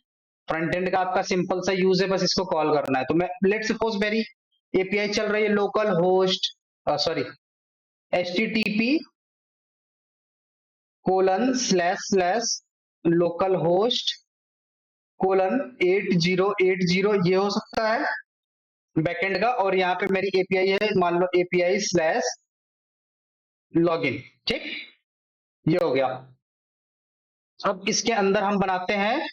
फ्रंट एंड का आपका सिंपल सा यूज है, बस इसको कॉल करना है। तो मैं लेट सपोज मेरी एपीआई चल रही है local host, sorry, HTTP colon slash slash local host colon 8080, ये हो सकता है बैकएंड का। और यहाँ पे मेरी एपीआई है, मान लो एपीआई स्लैश लॉगिन। ठीक, ये हो गया। अब इसके अंदर हम बनाते हैं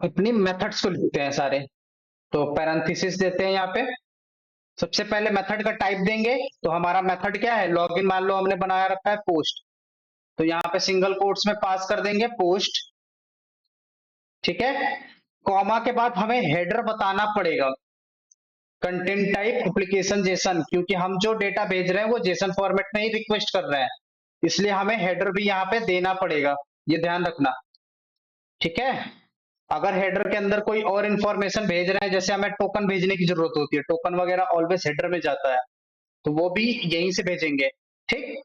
अपनी मेथड्स को, लिखते हैं सारे। तो पैरेंथेसिस देते हैं यहाँ पे। सबसे पहले मेथड का टाइप देंगे। तो हमारा मेथड क्या है, लॉगिन मान लो हमने बनाया रखा है पोस्ट, तो यहाँ पे सिंगल कोट्स में पास कर देंगे पोस्ट। ठीक है, कॉमा के बाद हमें हेडर बताना पड़ेगा, कंटेंट टाइप एप्लीकेशन जेसन, क्योंकि हम जो डेटा भेज रहे हैं वो जेसन फॉर्मेट में ही रिक्वेस्ट कर रहे हैं, इसलिए हमें हेडर भी यहाँ पे देना पड़ेगा, ये ध्यान रखना। ठीक है, अगर हेडर के अंदर कोई और इंफॉर्मेशन भेज रहे हैं, जैसे हमें टोकन भेजने की जरूरत होती है, टोकन वगैरह ऑलवेज हेडर में जाता है, तो वो भी यहीं से भेजेंगे। ठीक,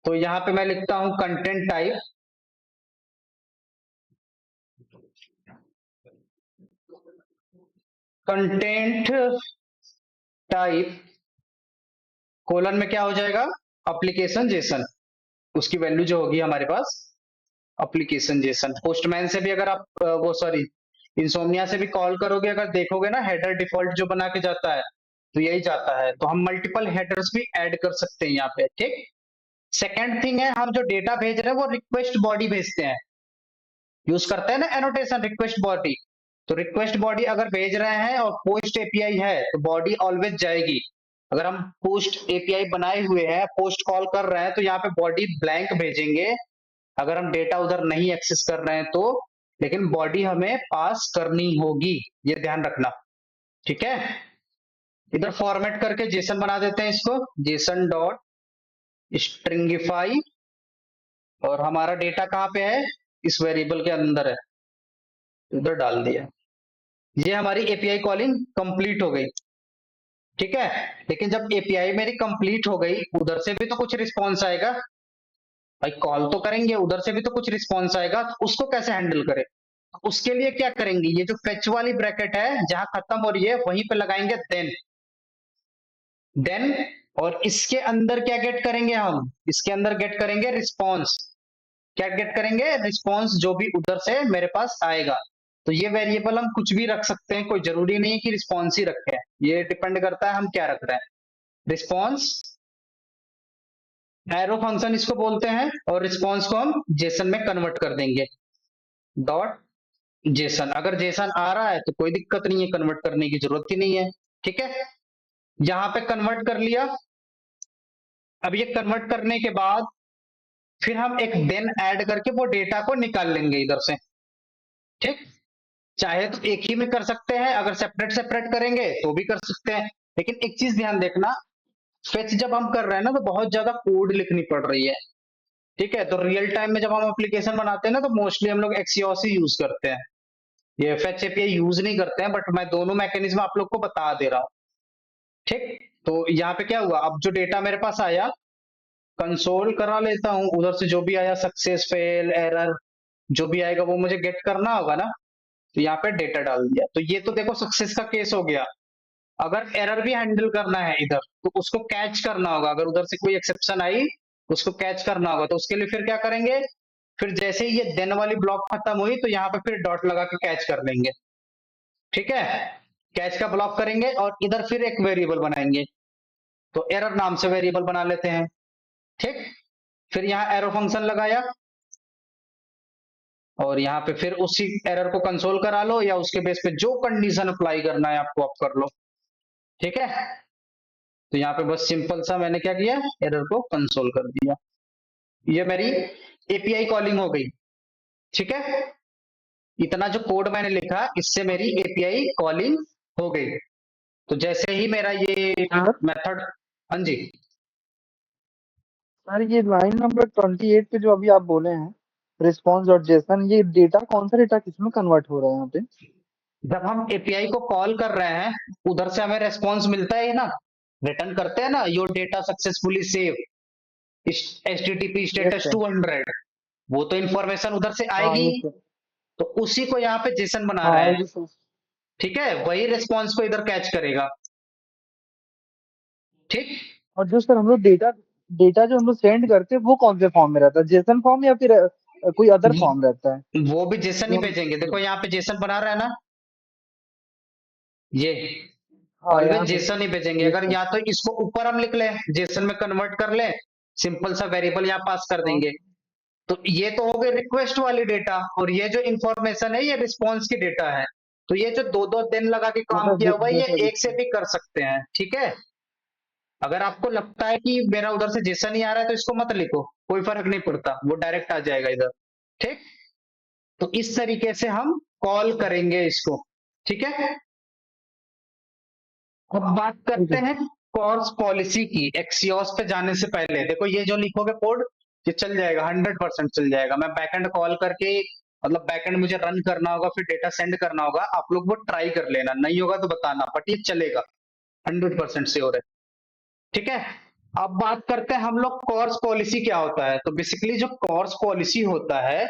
तो यहाँ पे मैं लिखता हूं content type, content type colon में क्या हो जाएगा, एप्लीकेशन जेसन, उसकी वैल्यू जो होगी हमारे पास एप्लीकेशन जेसन। पोस्टमैन से भी अगर आप वो सॉरी इंसोमनिया से भी कॉल करोगे, अगर देखोगे ना हेडर डिफॉल्ट जो बना के जाता है, तो यही जाता है। तो हम मल्टीपल हेडर्स भी ऐड कर सकते हैं यहाँ पे। ठीक, सेकेंड थिंग है, हम जो डेटा भेज रहे हैं वो रिक्वेस्ट बॉडी भेजते हैं, यूज करते हैं ना एनोटेशन रिक्वेस्ट बॉडी। तो रिक्वेस्ट बॉडी अगर भेज रहे हैं और पोस्ट एपीआई है तो बॉडी ऑलवेज जाएगी। अगर हम पोस्ट एपीआई बनाए हुए हैं, पोस्ट कॉल कर रहे हैं, तो यहाँ पे बॉडी ब्लैंक भेजेंगे अगर हम डेटा उधर नहीं एक्सेस कर रहे हैं तो, लेकिन बॉडी हमें पास करनी होगी, ये ध्यान रखना। ठीक है, इधर फॉर्मेट करके जेसन बना देते हैं इसको, जेसन डॉट स्ट्रिंगिफाई, और हमारा डेटा कहाँ पे है, इस वेरिएबल के अंदर है, इधर डाल दिया। ये हमारी एपीआई कॉलिंग कंप्लीट हो गई। ठीक है, लेकिन जब एपीआई मेरी कंप्लीट हो गई, उधर से भी तो कुछ रिस्पॉन्स आएगा भाई, कॉल तो करेंगे, उधर से भी तो कुछ रिस्पॉन्स आएगा, तो उसको कैसे हैंडल करें। उसके लिए क्या करेंगे, ये जो फेच वाली ब्रैकेट है जहां खत्म हो रही है वहीं पे लगाएंगे देन, और इसके अंदर क्या गेट करेंगे हम, इसके अंदर गेट करेंगे रिस्पॉन्स। क्या गेट करेंगे, रिस्पॉन्स, जो भी उधर से मेरे पास आएगा। तो ये वेरिएबल हम कुछ भी रख सकते हैं, कोई जरूरी नहीं है कि रिस्पॉन्स ही रखें, ये डिपेंड करता है हम क्या रख रहे हैं। रिस्पॉन्स एरो फंक्शन इसको बोलते हैं, और रिस्पॉन्स को हम जेसन में कन्वर्ट कर देंगे, डॉट जेसन। अगर जेसन आ रहा है तो कोई दिक्कत नहीं है, कन्वर्ट करने की जरूरत ही नहीं है। ठीक है, यहां पे कन्वर्ट कर लिया। अब ये कन्वर्ट करने के बाद फिर हम एक देन ऐड करके वो डेटा को निकाल लेंगे इधर से। ठीक, चाहे तो एक ही में कर सकते हैं, अगर सेपरेट सेपरेट करेंगे तो भी कर सकते हैं, लेकिन एक चीज ध्यान देखना, फेच जब हम कर रहे हैं ना तो बहुत ज्यादा कोड लिखनी पड़ रही है। ठीक है, तो रियल टाइम में जब हम एप्लीकेशन बनाते हैं ना, तो मोस्टली हम लोग एक्सियोस ही यूज करते हैं, ये फेच एपीआई यूज नहीं करते हैं, बट मैं दोनों मैकेनिज्म आप लोग को बता दे रहा हूँ। ठीक, तो यहाँ पे क्या हुआ, अब जो डेटा मेरे पास आया, कंसोल करा लेता हूँ, उधर से जो भी आया सक्सेस फेल एरर जो भी आएगा वो मुझे गेट करना होगा ना। तो यहाँ पे डेटा डाल दिया, तो ये तो देखो सक्सेस का केस हो गया। अगर एरर भी हैंडल करना है इधर, तो उसको कैच करना होगा, अगर उधर से कोई एक्सेप्शन आई उसको कैच करना होगा, तो उसके लिए फिर क्या करेंगे, फिर जैसे ही ये देन वाली ब्लॉक खत्म हुई तो यहाँ पे फिर डॉट लगा के कैच कर लेंगे। ठीक है, कैच का ब्लॉक करेंगे और इधर फिर एक वेरिएबल बनाएंगे, तो एरर नाम से वेरिएबल बना लेते हैं। ठीक, फिर यहाँ एरो फंक्शन लगाया, और यहाँ पे फिर उसी एरर को कंसोल करा लो, या उसके बेस पे जो कंडीशन अप्लाई करना है आपको आप कर लो। ठीक है, तो यहाँ पे बस सिंपल सा मैंने क्या किया, एरर को कंसोल कर दिया। ये मेरी एपीआई कॉलिंग हो गई। ठीक है, इतना जो कोड मैंने लिखा इससे मेरी एपीआई कॉलिंग हो गई। तो जैसे ही मेरा ये सर, मेथड, हाँ जी, सर ये लाइन नंबर 28 पे जो अभी आप बोले हैं, रिस्पॉन्स डॉट जेसन, ये डेटा कौन सा डेटा किसमें कन्वर्ट हो रहा है यहाँ पे? जब हम एपीआई को कॉल कर रहे हैं, उधर से हमें रेस्पॉन्स मिलता है ना, रिटर्न करते हैं ना, your data successfully save HTTP yes status sir. 200, वो तो इंफॉर्मेशन उधर से हाँ आएगी। Yes sir. तो उसी को यहाँ पे जेसन बना हाँ रहे हैं। आएगी सर। ठीक है, वही रिस्पॉन्स को इधर कैच करेगा। ठीक। और जो सर हम लोग डेटा डेटा जो हम लोग सेंड करते हैं वो कौन से फॉर्म में रहता है, जेसन फॉर्म या फिर कोई अदर वो फॉर्म रहता है? वो भी जेसन ही जो हम भेजेंगे, देखो यहाँ पे जेसन बना रहा है ना, ये हाँ ऑलवेज यहाँ पे। जेसन ही भेजेंगे। यस अगर सर। या तो इसको ऊपर हम लिख लें, जेसन में कन्वर्ट कर लें, सिंपल सा वेरिएबल यहाँ पास कर हाँ देंगे। तो ये तो हो गई रिक्वेस्ट वाली डेटा, और ये जो इंफॉर्मेशन है ये रिस्पॉन्स की डेटा है। तो ये जो दो दो दिन लगा के काम मतलब किया हुआ है, ये डेटा एक से भी कर सकते हैं। ठीक है, अगर आपको लगता है कि मेरा उधर से जैसा नहीं आ रहा है तो इसको मत लिखो, कोई फर्क नहीं पड़ता, वो डायरेक्ट आ जाएगा इधर। ठीक। तो इस तरीके से हम कॉल करेंगे इसको। ठीक है, अब बात ठीक करते है। हैं कॉर्स पॉलिसी की। एक्सियोस पे जाने से पहले देखो, ये जो लिखोगे कोड, ये चल जाएगा, 100% चल जाएगा। मैं बैकएंड कॉल करके, मतलब बैकएंड मुझे रन करना होगा, फिर डेटा सेंड करना होगा, आप लोग वो ट्राई कर लेना, नहीं होगा तो बताना, बट ये चलेगा, 100% श्योर है। ठीक है, अब बात करते हैं हम लोग कोर्स पॉलिसी क्या होता है। तो बेसिकली जो कोर्स पॉलिसी होता है,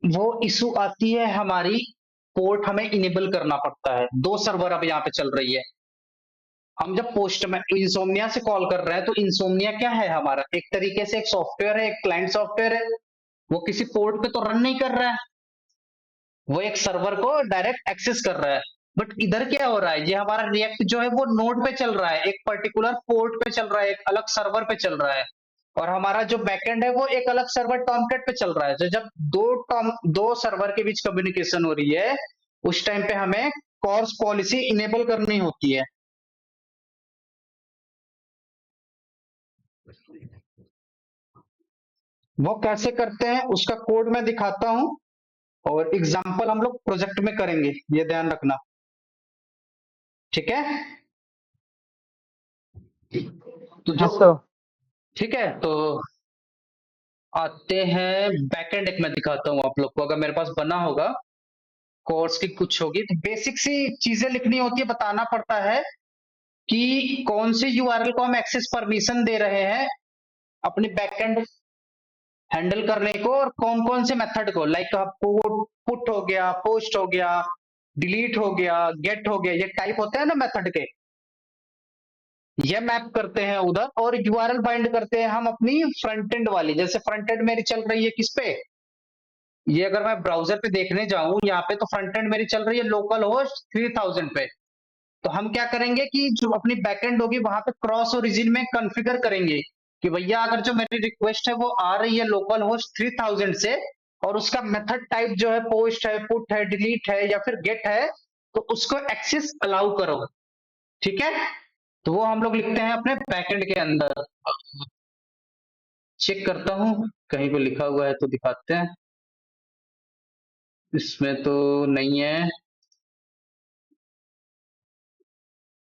वो इशू आती है हमारी, पोर्ट हमें इनेबल करना पड़ता है। दो सर्वर अब यहाँ पे चल रही है। हम जब पोस्ट में इंसोमनिया से कॉल कर रहे हैं, तो इंसोमनिया क्या है हमारा, एक तरीके से एक सॉफ्टवेयर है, एक क्लाइंट सॉफ्टवेयर है। वो किसी पोर्ट पे तो रन नहीं कर रहा है, वो एक सर्वर को डायरेक्ट एक्सेस कर रहा है। बट इधर क्या हो रहा है, ये हमारा रिएक्ट जो है वो नोड पे चल रहा है, एक पर्टिकुलर पोर्ट पे चल रहा है, एक अलग सर्वर पे चल रहा है। और हमारा जो बैकएंड है वो एक अलग सर्वर टॉमकेट पे चल रहा है। तो जब दो सर्वर के बीच कम्युनिकेशन हो रही है, उस टाइम पे हमें कॉर्स पॉलिसी इनेबल करनी होती है। वो कैसे करते हैं उसका कोड मैं दिखाता हूं, और एग्जाम्पल हम लोग प्रोजेक्ट में करेंगे, ये ध्यान रखना। ठीक है, तो जो, यस सर। ठीक है, तो आते हैं बैकएंड। एक मैं दिखाता हूँ आप लोग को, अगर मेरे पास बना होगा, कोर्स की कुछ होगी, तो बेसिक सी चीजें लिखनी होती है, बताना पड़ता है कि कौन से यूआरएल को हम एक्सेस परमिशन दे रहे हैं अपने बैकएंड हैंडल करने को, और कौन कौन से मेथड को, लाइक पुट हो गया, पोस्ट हो गया, डिलीट हो गया, गेट हो गया, ये टाइप होते हैं ना मेथड के, ये मैप करते हैं उधर। और यूआरएल बाइंड करते हैं हम अपनी फ्रंट एंड वाली, जैसे फ्रंट एंड मेरी चल रही है किस पे, ये अगर मैं ब्राउजर पे देखने जाऊं यहाँ पे, तो फ्रंट एंड मेरी चल रही है लोकल होस्ट 3000 पे। तो हम क्या करेंगे कि जो अपनी बैकएंड होगी वहां पे क्रॉस ओरिजिन में कॉन्फ़िगर करेंगे कि भैया अगर जो मेरी रिक्वेस्ट है वो आ रही है लोकल होस्ट 3000 से, और उसका मेथड टाइप जो है पोस्ट है, पुट है, डिलीट है या फिर गेट है, तो उसको एक्सेस अलाउ करो। ठीक है, तो वो हम लोग लिखते हैं अपने बैकएंड के अंदर। चेक करता हूँ कहीं पे लिखा हुआ है तो दिखाते हैं। इसमें तो नहीं है,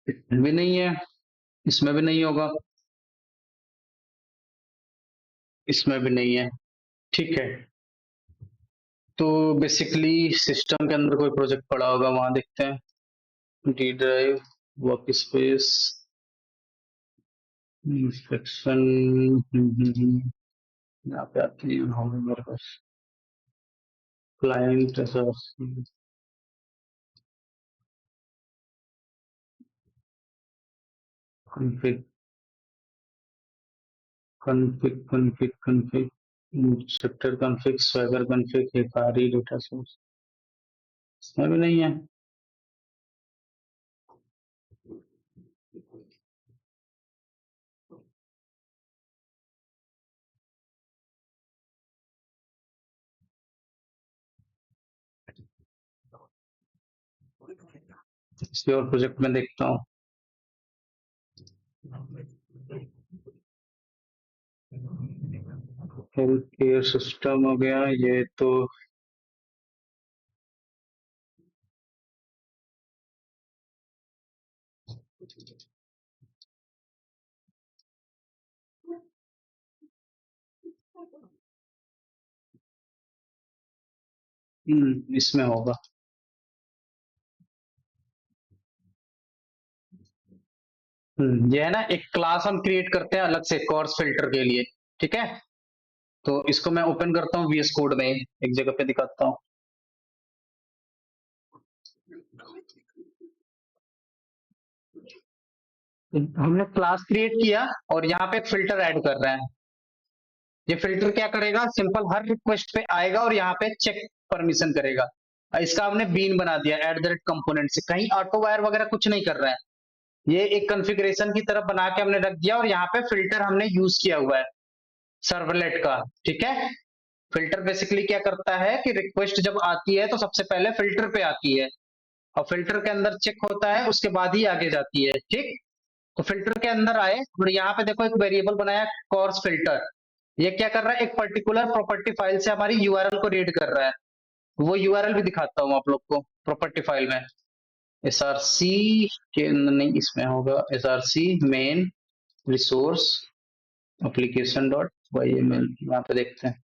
इसमें भी नहीं है, इसमें भी नहीं होगा, इसमें भी नहीं है। ठीक है, तो बेसिकली सिस्टम के अंदर कोई प्रोजेक्ट पड़ा होगा, वहां देखते हैं। D drive, work space, inspection, यहाँ पे आती है होंगे मेरे पास, client, config, config sector config, swagger config, Hikari data source, इसमें भी नहीं है। किसी और प्रोजेक्ट में देखता हूँ। हेल्थ केयर सिस्टम हो गया ये तो, इसमें होगा। ये है ना, एक क्लास हम क्रिएट करते हैं अलग से कोर्स फिल्टर के लिए, ठीक है। तो इसको मैं ओपन करता हूँ VS कोड में, एक जगह पे दिखाता हूँ। हमने क्लास क्रिएट किया और यहाँ पे एक फिल्टर ऐड कर रहे हैं। ये फिल्टर क्या करेगा, सिंपल हर रिक्वेस्ट पे आएगा और यहाँ पे चेक परमिशन करेगा। इसका हमने बीन बना दिया @component से, कहीं ऑटो वायर वगैरह कुछ नहीं कर रहा है, ये एक कॉन्फ़िगरेशन की तरफ बना के हमने रख दिया और यहाँ पे फिल्टर हमने यूज किया हुआ है सर्वलेट का, ठीक है। फिल्टर बेसिकली क्या करता है कि रिक्वेस्ट जब आती है तो सबसे पहले फिल्टर पे आती है और फिल्टर के अंदर चेक होता है, उसके बाद ही आगे जाती है, ठीक। तो फिल्टर के अंदर आए और यहाँ पे देखो एक वेरिएबल बनाया कोर्स फिल्टर। ये क्या कर रहा है, एक पर्टिकुलर प्रॉपर्टी फाइल से हमारी यूआरएल को रीड कर रहा है। वो यूआरएल भी दिखाता हूँ आप लोग को प्रॉपर्टी फाइल में। src के नहीं, इसमें होगा src main resource application dot yml, यहाँ पे देखते हैं।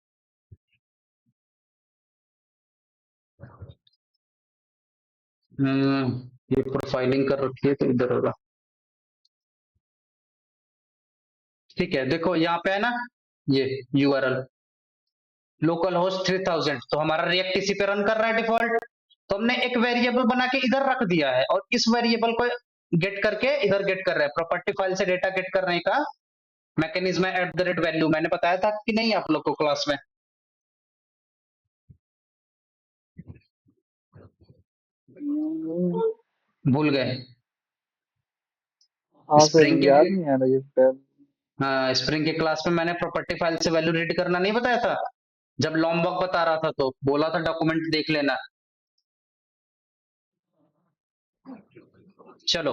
ये प्रोफाइलिंग कर रखी है तो इधर होगा, ठीक है। देखो यहाँ पे है ना, ये यूआरएल लोकल होस्ट 3000, तो हमारा रिएक्ट इसी पे रन कर रहा है डिफॉल्ट। तो हमने एक वेरिएबल बना के इधर रख दिया है और इस वेरिएबल को गेट करके इधर गेट कर रहे हैं, प्रॉपर्टी फाइल से डेटा गेट करने का मैकेनिज्म है @वैल्यू। मैंने बताया था कि नहीं आप लोग को क्लास में? भूल गए? हाँ सर, स्प्रिंग याद के, नहीं आ रहा ये स्पेल। हाँ, स्प्रिंग के क्लास में मैंने प्रॉपर्टी फाइल से वैल्यू रीड करना नहीं बताया था? जब लॉम्बॉक बता रहा था तो बोला था डॉक्यूमेंट देख लेना। चलो,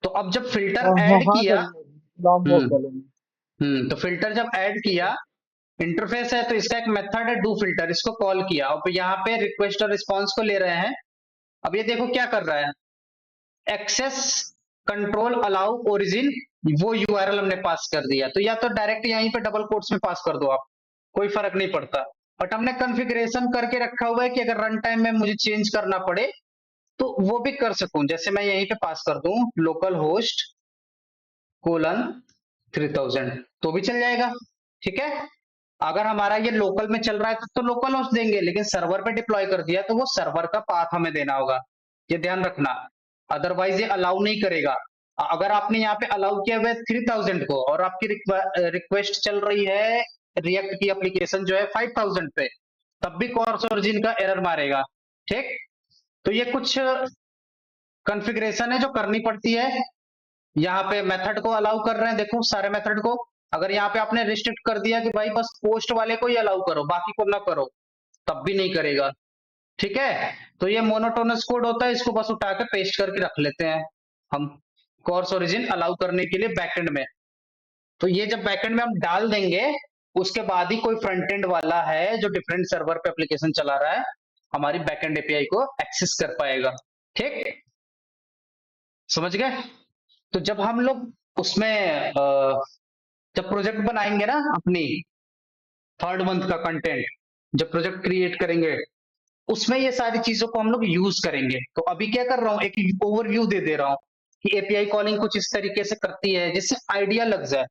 तो अब जब हाँ फिल्टर हाँ ऐड हाँ किया, सर, लॉन्ग वॉक हम्म वाले में। तो फिल्टर जब ऐड किया, इंटरफेस है तो इसका एक मेथड है डू फिल्टर, इसको कॉल किया और यहाँ पे रिक्वेस्ट और रिस्पॉन्स को ले रहे हैं। अब ये देखो क्या कर रहा है, एक्सेस कंट्रोल अलाउ ओरिजिन, वो यूआरएल हमने पास कर दिया। तो या तो डायरेक्ट यहीं पे डबल कोट्स में पास कर दो आप, कोई फर्क नहीं पड़ता। बट हमने कॉन्फ़िगरेशन करके रखा हुआ है कि अगर रन टाइम में मुझे चेंज करना पड़े तो वो भी कर सकूं। जैसे मैं यहीं पे पास कर दूं लोकल होस्ट कोलन 3000, तो भी चल जाएगा, ठीक है। अगर हमारा ये लोकल में चल रहा है तो लोकल होस्ट देंगे, लेकिन सर्वर पे डिप्लॉय कर दिया तो वो सर्वर का पाथ हमें देना होगा, ये ध्यान रखना। अदरवाइज ये अलाउ नहीं करेगा। अगर आपने यहाँ पे अलाउ किया हुआ है 3000 को और आपकी रिक्वेस्ट चल रही है रिएक्ट की एप्लीकेशन जो है 5000 पे, तब भी कोर्स ओरिजिन का एरर मारेगा, ठीक। तो ये कुछ कॉन्फ़िगरेशन है जो करनी पड़ती है। यहाँ पे मेथड को अलाउ कर रहे हैं, देखो सारे मेथड को। अगर यहाँ पे आपने रिस्ट्रिक्ट कर दिया कि भाई बस पोस्ट वाले को ही अलाउ करो बाकी को ना करो, तब भी नहीं करेगा, ठीक है। तो ये मोनोटोनस कोड होता है, इसको बस उठा के पेस्ट करके रख लेते हैं हम कोर्स ओरिजिन अलाउ करने के लिए बैकएंड में। तो ये जब बैकएंड में हम डाल देंगे, उसके बाद ही कोई फ्रंट एंड वाला है जो डिफरेंट सर्वर पे एप्लीकेशन चला रहा है हमारी बैकएंड एपीआई को एक्सेस कर पाएगा, ठीक। समझ गए? तो जब हम लोग उसमें जब प्रोजेक्ट बनाएंगे ना अपनी 3rd मंथ का कंटेंट, जब प्रोजेक्ट क्रिएट करेंगे उसमें ये सारी चीजों को हम लोग यूज करेंगे। तो अभी क्या कर रहा हूँ, एक ओवरव्यू दे दे रहा हूँ कि एपीआई कॉलिंग कुछ इस तरीके से करती है जिससे आइडिया लग जाए,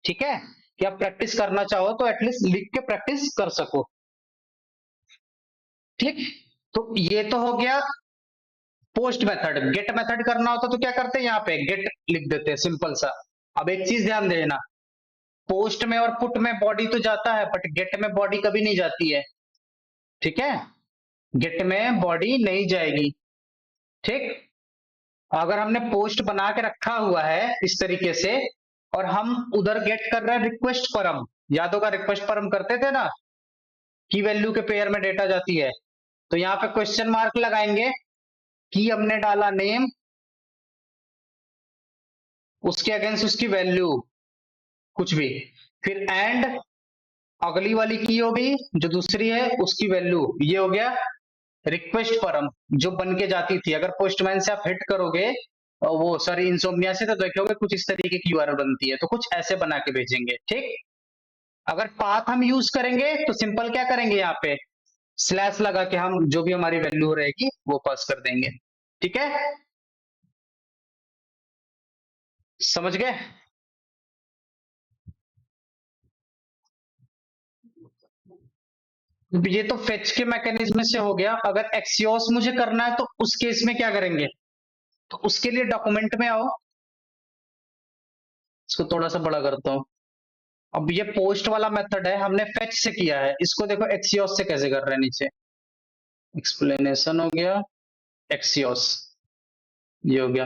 ठीक है। कि आप प्रैक्टिस करना चाहो तो एटलीस्ट लिख के प्रैक्टिस कर सको, ठीक। तो ये तो हो गया पोस्ट मेथड। गेट मेथड करना होता तो क्या करते हैं, यहाँ पे गेट लिख देते हैं सिंपल सा। अब एक चीज ध्यान देना, पोस्ट में और पुट में बॉडी तो जाता है बट गेट में बॉडी कभी नहीं जाती है, ठीक है। गेट में बॉडी नहीं जाएगी, ठीक। अगर हमने पोस्ट बना के रखा हुआ है इस तरीके से और हम उधर गेट कर रहे हैं रिक्वेस्ट परम, याद होगा रिक्वेस्ट परम करते थे ना, की वैल्यू के पेयर में डेटा जाती है। तो यहाँ पे क्वेश्चन मार्क लगाएंगे, की हमने डाला नेम, उसके अगेंस्ट उसकी वैल्यू कुछ भी, फिर एंड अगली वाली की होगी जो दूसरी है उसकी वैल्यू, ये हो गया रिक्वेस्ट परम जो बन के जाती थी। अगर पोस्टमैन से आप हिट करोगे वो सॉरी इंसोम्निया से, तो देखोगे कुछ इस तरीके की यूआरएल बनती है, तो कुछ ऐसे बना के भेजेंगे, ठीक। अगर पाथ हम यूज करेंगे तो सिंपल क्या करेंगे, यहाँ पे स्लैश लगा के हम जो भी हमारी वैल्यू रहेगी वो पास कर देंगे। ठीक है, समझ गए? ये तो फेच के मैकेनिज्म से हो गया। अगर एक्सियोस मुझे करना है तो उस केस में क्या करेंगे? तो उसके लिए डॉक्यूमेंट में आओ, इसको थोड़ा सा बड़ा करता हूं। अब ये पोस्ट वाला मेथड है, हमने फेच से किया है, इसको देखो एक्सियोस से कैसे कर रहे हैं। नीचे एक्सप्लेनेशन हो गया, एक्सियोस, ये हो गया।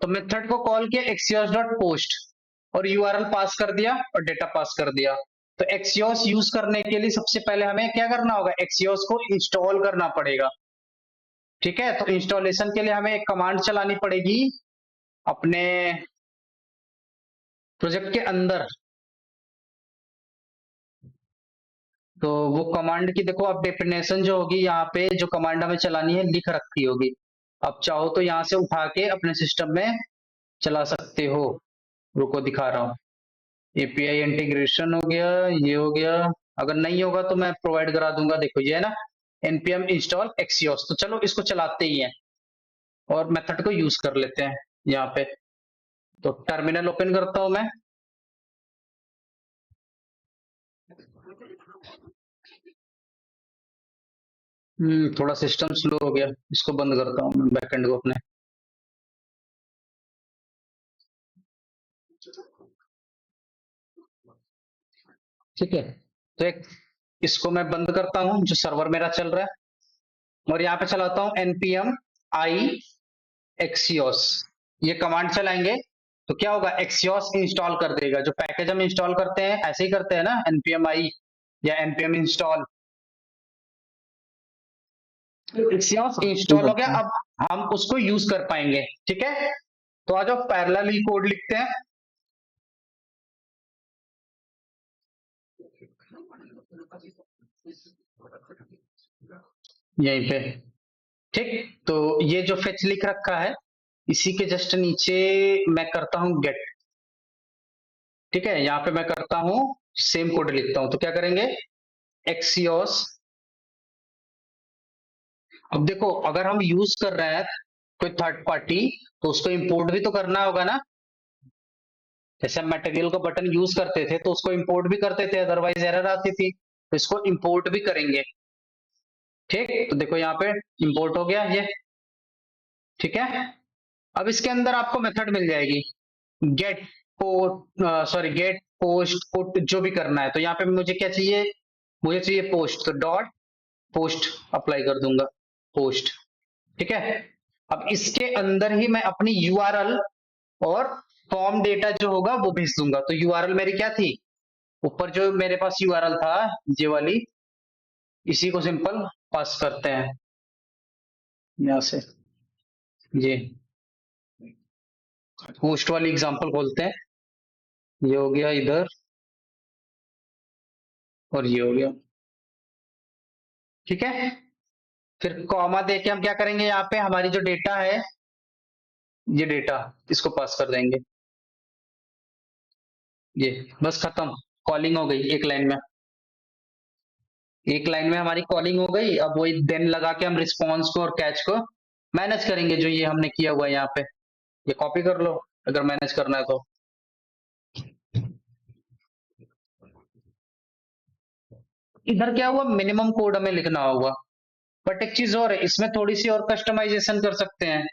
तो मेथड को कॉल किया एक्सियोस डॉट पोस्ट और यूआरएल पास कर दिया और डेटा पास कर दिया। तो एक्सियोस यूज करने के लिए सबसे पहले हमें क्या करना होगा? एक्सियोस को इंस्टॉल करना पड़ेगा। ठीक है, तो इंस्टॉलेशन के लिए हमें एक कमांड चलानी पड़ेगी अपने प्रोजेक्ट के अंदर। तो वो कमांड की देखो, अब डेफिनेशन जो होगी यहाँ पे, जो कमांड हमें चलानी है लिख रखी होगी। अब चाहो तो यहाँ से उठा के अपने सिस्टम में चला सकते हो। रुको दिखा रहा हूँ। एपीआई इंटीग्रेशन हो गया, ये हो गया। अगर नहीं होगा तो मैं प्रोवाइड करा दूंगा। देखो ये है ना, npm install axios। तो चलो इसको चलाते ही हैं और मेथड को यूज कर लेते हैं यहाँ पे। तो टर्मिनल ओपन करता हूं मैं। थोड़ा सिस्टम स्लो हो गया, इसको बंद करता हूँ मैं बैकएंड को अपने। ठीक है, तो एक इसको मैं बंद करता हूँ जो सर्वर मेरा चल रहा है और यहाँ पे चलाता हूँ npm i axios। ये कमांड चलाएंगे तो क्या होगा? axios इंस्टॉल कर देगा। जो पैकेज हम इंस्टॉल करते हैं ऐसे ही करते हैं ना, npm i या npm install। axios जी इंस्टॉल हो गया, सर। अब हम उसको यूज कर पाएंगे। ठीक है, तो आ जाओ पैरेलल कोड लिखते हैं यहीं पे। ठीक, तो ये जो फेच लिख रखा है इसी के जस्ट नीचे मैं करता हूं गेट। ठीक है, यहाँ पे मैं करता हूं सेम कोड लिखता हूं। तो क्या करेंगे? एक्सियोस। अब देखो, अगर हम यूज कर रहे हैं कोई थर्ड पार्टी तो उसको इंपोर्ट भी तो करना होगा ना। जैसे हम मटेरियल का बटन यूज करते थे तो उसको इंपोर्ट भी करते थे, अदरवाइज एरर आती थी। तो इसको इंपोर्ट भी करेंगे। ठीक, तो देखो यहाँ पे इंपोर्ट हो गया ये। ठीक है, अब इसके अंदर आपको मेथड मिल जाएगी get post, sorry get post put, जो भी करना है। तो यहाँ पे मुझे क्या चाहिए? मुझे चाहिए पोस्ट, तो डॉट पोस्ट अप्लाई कर दूंगा, पोस्ट। ठीक है, अब इसके अंदर ही मैं अपनी यूआरएल और फॉर्म डेटा जो होगा वो भेज दूंगा। तो यूआरएल मेरी क्या थी? ऊपर जो मेरे पास यूआरएल था ये वाली, इसी को सिंपल पास करते हैं यहां से। ये पोस्ट वाली एग्जांपल खोलते हैं, ये हो गया इधर और ये हो गया। ठीक है, फिर कॉमा दे के हम क्या करेंगे? यहाँ पे हमारी जो डेटा है, ये डेटा इसको पास कर देंगे। ये बस खत्म, कॉलिंग हो गई एक लाइन में। एक लाइन में हमारी कॉलिंग हो गई। अब वही देन लगा के हम रिस्पॉन्स को और कैच को मैनेज करेंगे, जो ये हमने किया हुआ है यहाँ पे। ये कॉपी कर लो अगर मैनेज करना है तो। इधर क्या हुआ? मिनिमम कोड हमें लिखना होगा। बट एक चीज और है, इसमें थोड़ी सी और कस्टमाइजेशन कर सकते हैं।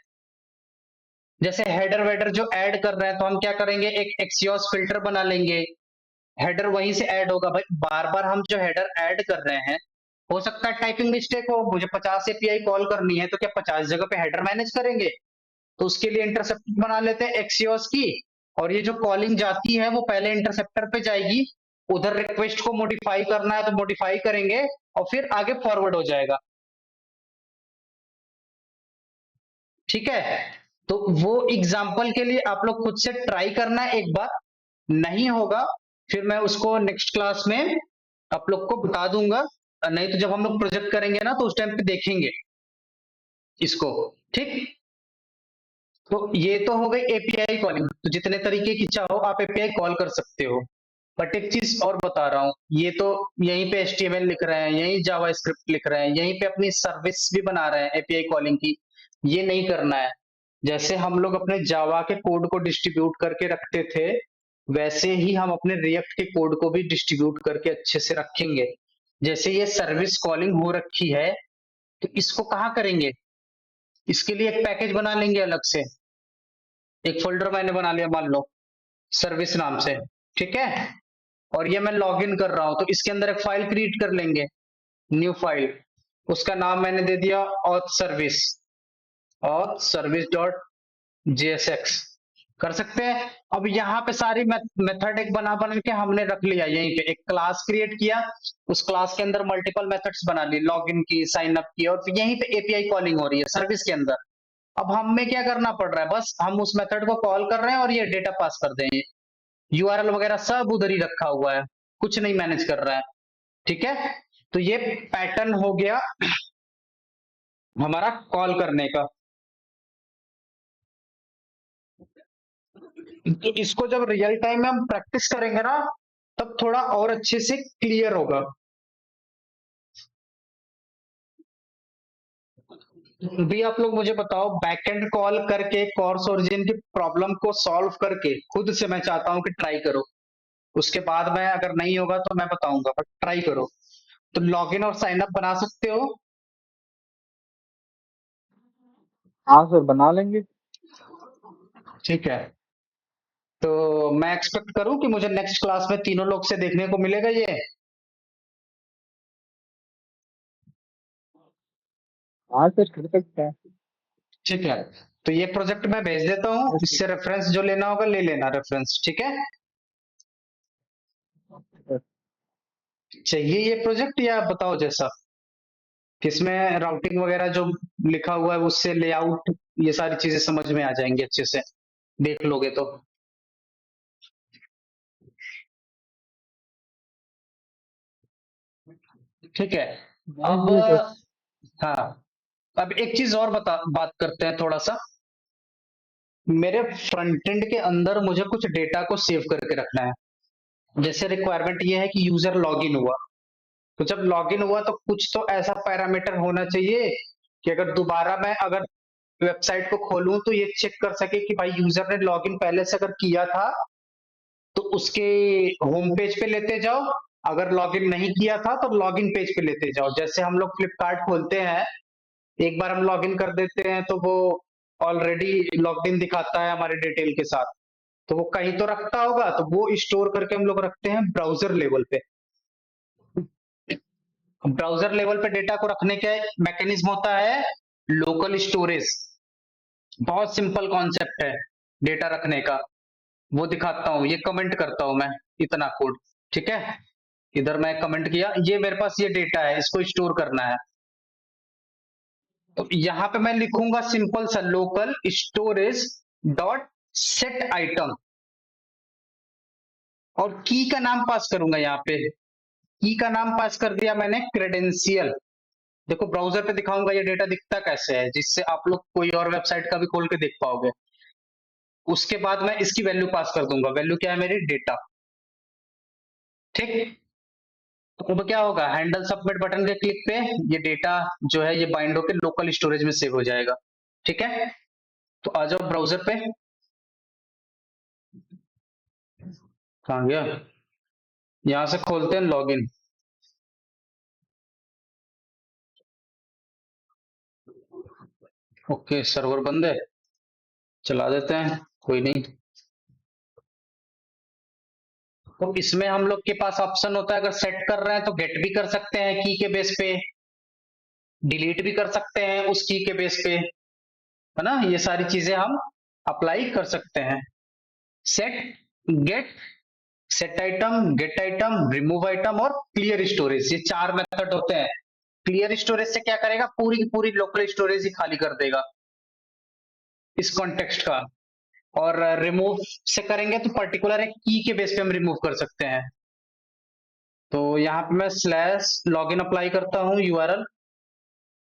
जैसे हेडर वेडर जो ऐड कर रहे हैं तो हम क्या करेंगे? एक एक्सियोस फिल्टर बना लेंगे, हेडर वहीं से ऐड होगा। भाई बार बार हम जो हेडर ऐड कर रहे हैं, हो सकता है टाइपिंग मिस्टेक हो, मुझे 50 एपीआई कॉल करनी है तो क्या 50 जगह पे हेडर मैनेज करेंगे? तो उसके लिए इंटरसेप्टर बना लेते हैं एक्सियोस की। और ये जो कॉलिंग जाती है वो पहले इंटरसेप्टर पे जाएगी, उधर रिक्वेस्ट को मॉडिफाई करना है तो मॉडिफाई करेंगे और फिर आगे फॉरवर्ड हो जाएगा। ठीक है, तो वो एग्जाम्पल के लिए आप लोग खुद से ट्राई करना एक बार। नहीं होगा फिर मैं उसको नेक्स्ट क्लास में आप लोग को बता दूंगा। नहीं तो जब हम लोग प्रोजेक्ट करेंगे ना तो उस टाइम पे देखेंगे इसको। ठीक, तो ये तो हो गई एपीआई कॉलिंग। तो जितने तरीके की चाहो आप एपीआई कॉल कर सकते हो। बट एक चीज और बता रहा हूँ, ये तो यहीं पे HTML लिख रहे हैं, यहीं जावास्क्रिप्ट लिख रहे हैं, यहीं पे अपनी सर्विस भी बना रहे हैं एपीआई कॉलिंग की। ये नहीं करना है। जैसे हम लोग अपने जावा के कोड को डिस्ट्रीब्यूट करके रखते थे, वैसे ही हम अपने रिएक्ट के कोड को भी डिस्ट्रीब्यूट करके अच्छे से रखेंगे। जैसे ये सर्विस कॉलिंग हो रखी है, तो इसको कहाँ करेंगे? इसके लिए एक पैकेज बना लेंगे अलग से। एक फोल्डर मैंने बना लिया मान लो, सर्विस नाम से, ठीक है? और ये मैं लॉगिन कर रहा हूं, तो इसके अंदर एक फाइल क्रिएट कर लेंगे, न्यू फाइल। उसका नाम मैंने दे दिया auth service डॉट jsx। कर सकते हैं। अब यहाँ पे सारी मेथड एक बना बना के हमने रख लिया, यहीं पे एक क्लास क्रिएट किया, उस क्लास के अंदर मल्टीपल मेथड्स बना ली, लॉगिन की, साइन अप की, और फिर यहीं पे एपीआई कॉलिंग हो रही है सर्विस के अंदर। अब हमें क्या करना पड़ रहा है? बस हम उस मेथड को कॉल कर रहे हैं और ये डेटा पास कर देंगे। यूआरएल वगैरह सब उधर ही रखा हुआ है, कुछ नहीं मैनेज कर रहा है, ठीक है? तो ये पैटर्न हो गया हमारा कॉल करने का। तो इसको जब रियल टाइम में हम प्रैक्टिस करेंगे ना, तब थोड़ा और अच्छे से क्लियर होगा। भी आप लोग मुझे बताओ, बैकएंड कॉल करके कॉर्स ओरिजिन की प्रॉब्लम को सॉल्व करके खुद से मैं चाहता हूं कि ट्राई करो। उसके बाद में अगर नहीं होगा तो मैं बताऊंगा, बट ट्राई करो। तो लॉगिन और साइन अप बना सकते हो। हाँ सर, बना लेंगे। ठीक है, तो मैं एक्सपेक्ट करूं कि मुझे नेक्स्ट क्लास में तीनों लोग से देखने को मिलेगा ये। हाँ सर, कर सकते हैं। ठीक है, तो ये प्रोजेक्ट मैं भेज देता हूँ, यस इससे रेफरेंस जो लेना होगा ले लेना रेफरेंस, ठीक है? सर। चाहिए ये प्रोजेक्ट या बताओ जैसा, किसमें राउटिंग वगैरह जो लिखा हुआ है उससे लेआउट, ये सारी चीजें समझ में आ जाएंगी अच्छे से, देख लोगे तो। ठीक है। भेज अब दिए सर। हाँ, अब एक चीज और बात करते हैं थोड़ा सा। मेरे फ्रंट एंड के अंदर मुझे कुछ डेटा को सेव करके रखना है। जैसे रिक्वायरमेंट ये है कि यूजर लॉगिन हुआ, तो जब लॉगिन हुआ तो कुछ तो ऐसा पैरामीटर होना चाहिए कि अगर दोबारा मैं अगर वेबसाइट को खोलूं तो ये चेक कर सके कि भाई यूजर ने लॉगिन पहले से अगर किया था तो उसके होम पेज पे लेते जाओ, अगर लॉगिन नहीं किया था तो लॉगिन पेज पे लेते जाओ। जैसे हम लोग फ्लिपकार्ट खोलते हैं, एक बार हम लॉगिन कर देते हैं तो वो ऑलरेडी लॉग्ड इन दिखाता है हमारे डिटेल के साथ, तो वो कहीं तो रखता होगा, तो वो स्टोर करके हम लोग रखते हैं ब्राउजर लेवल पे। ब्राउजर लेवल पे डेटा को रखने का मैकेनिज्म होता है लोकल स्टोरेज। बहुत सिंपल कॉन्सेप्ट है डेटा रखने का, वो दिखाता हूं, ये कमेंट करता हूं मैं, इतना कोड, ठीक है? इधर मैं कमेंट किया, ये मेरे पास ये डेटा है, इसको स्टोर करना है। तो यहां पे मैं लिखूंगा सिंपल सा local storage dot set item, और की का नाम पास करूंगा यहाँ पे। की का नाम पास कर दिया मैंने क्रेडेंशियल। देखो ब्राउजर पे दिखाऊंगा ये डेटा दिखता कैसे है, जिससे आप लोग कोई और वेबसाइट का भी खोल के देख पाओगे। उसके बाद मैं इसकी वैल्यू पास कर दूंगा, वैल्यू क्या है मेरी? डेटा। ठीक, तो अब क्या होगा, हैंडल सबमिट बटन के क्लिक पे ये डेटा जो है ये बाइंड होकर लोकल स्टोरेज में सेव हो जाएगा, ठीक है? तो आ जाओ ब्राउजर पे। कहाँ गया? यहां से खोलते हैं लॉगिन। ओके, सर्वर बंद है, चला देते हैं, कोई नहीं। तो इसमें हम लोग के पास ऑप्शन होता है, अगर सेट कर रहे हैं तो गेट भी कर सकते हैं की के बेस पे, डिलीट भी कर सकते हैं उस की के बेस पे, है ना? ये सारी चीजें हम अप्लाई कर सकते हैं। Set, get, set item, get item, remove item और क्लियर स्टोरेज, ये चार मेथड होते हैं। क्लियर स्टोरेज से क्या करेगा, पूरी की पूरी लोकल स्टोरेज ही खाली कर देगा इस कॉन्टेक्स्ट का। और रिमूव से करेंगे तो पर्टिकुलर एक की के बेस पे हम रिमूव कर सकते हैं। तो यहाँ पे मैं स्लैश लॉगिन अप्लाई करता हूँ यूआरएल,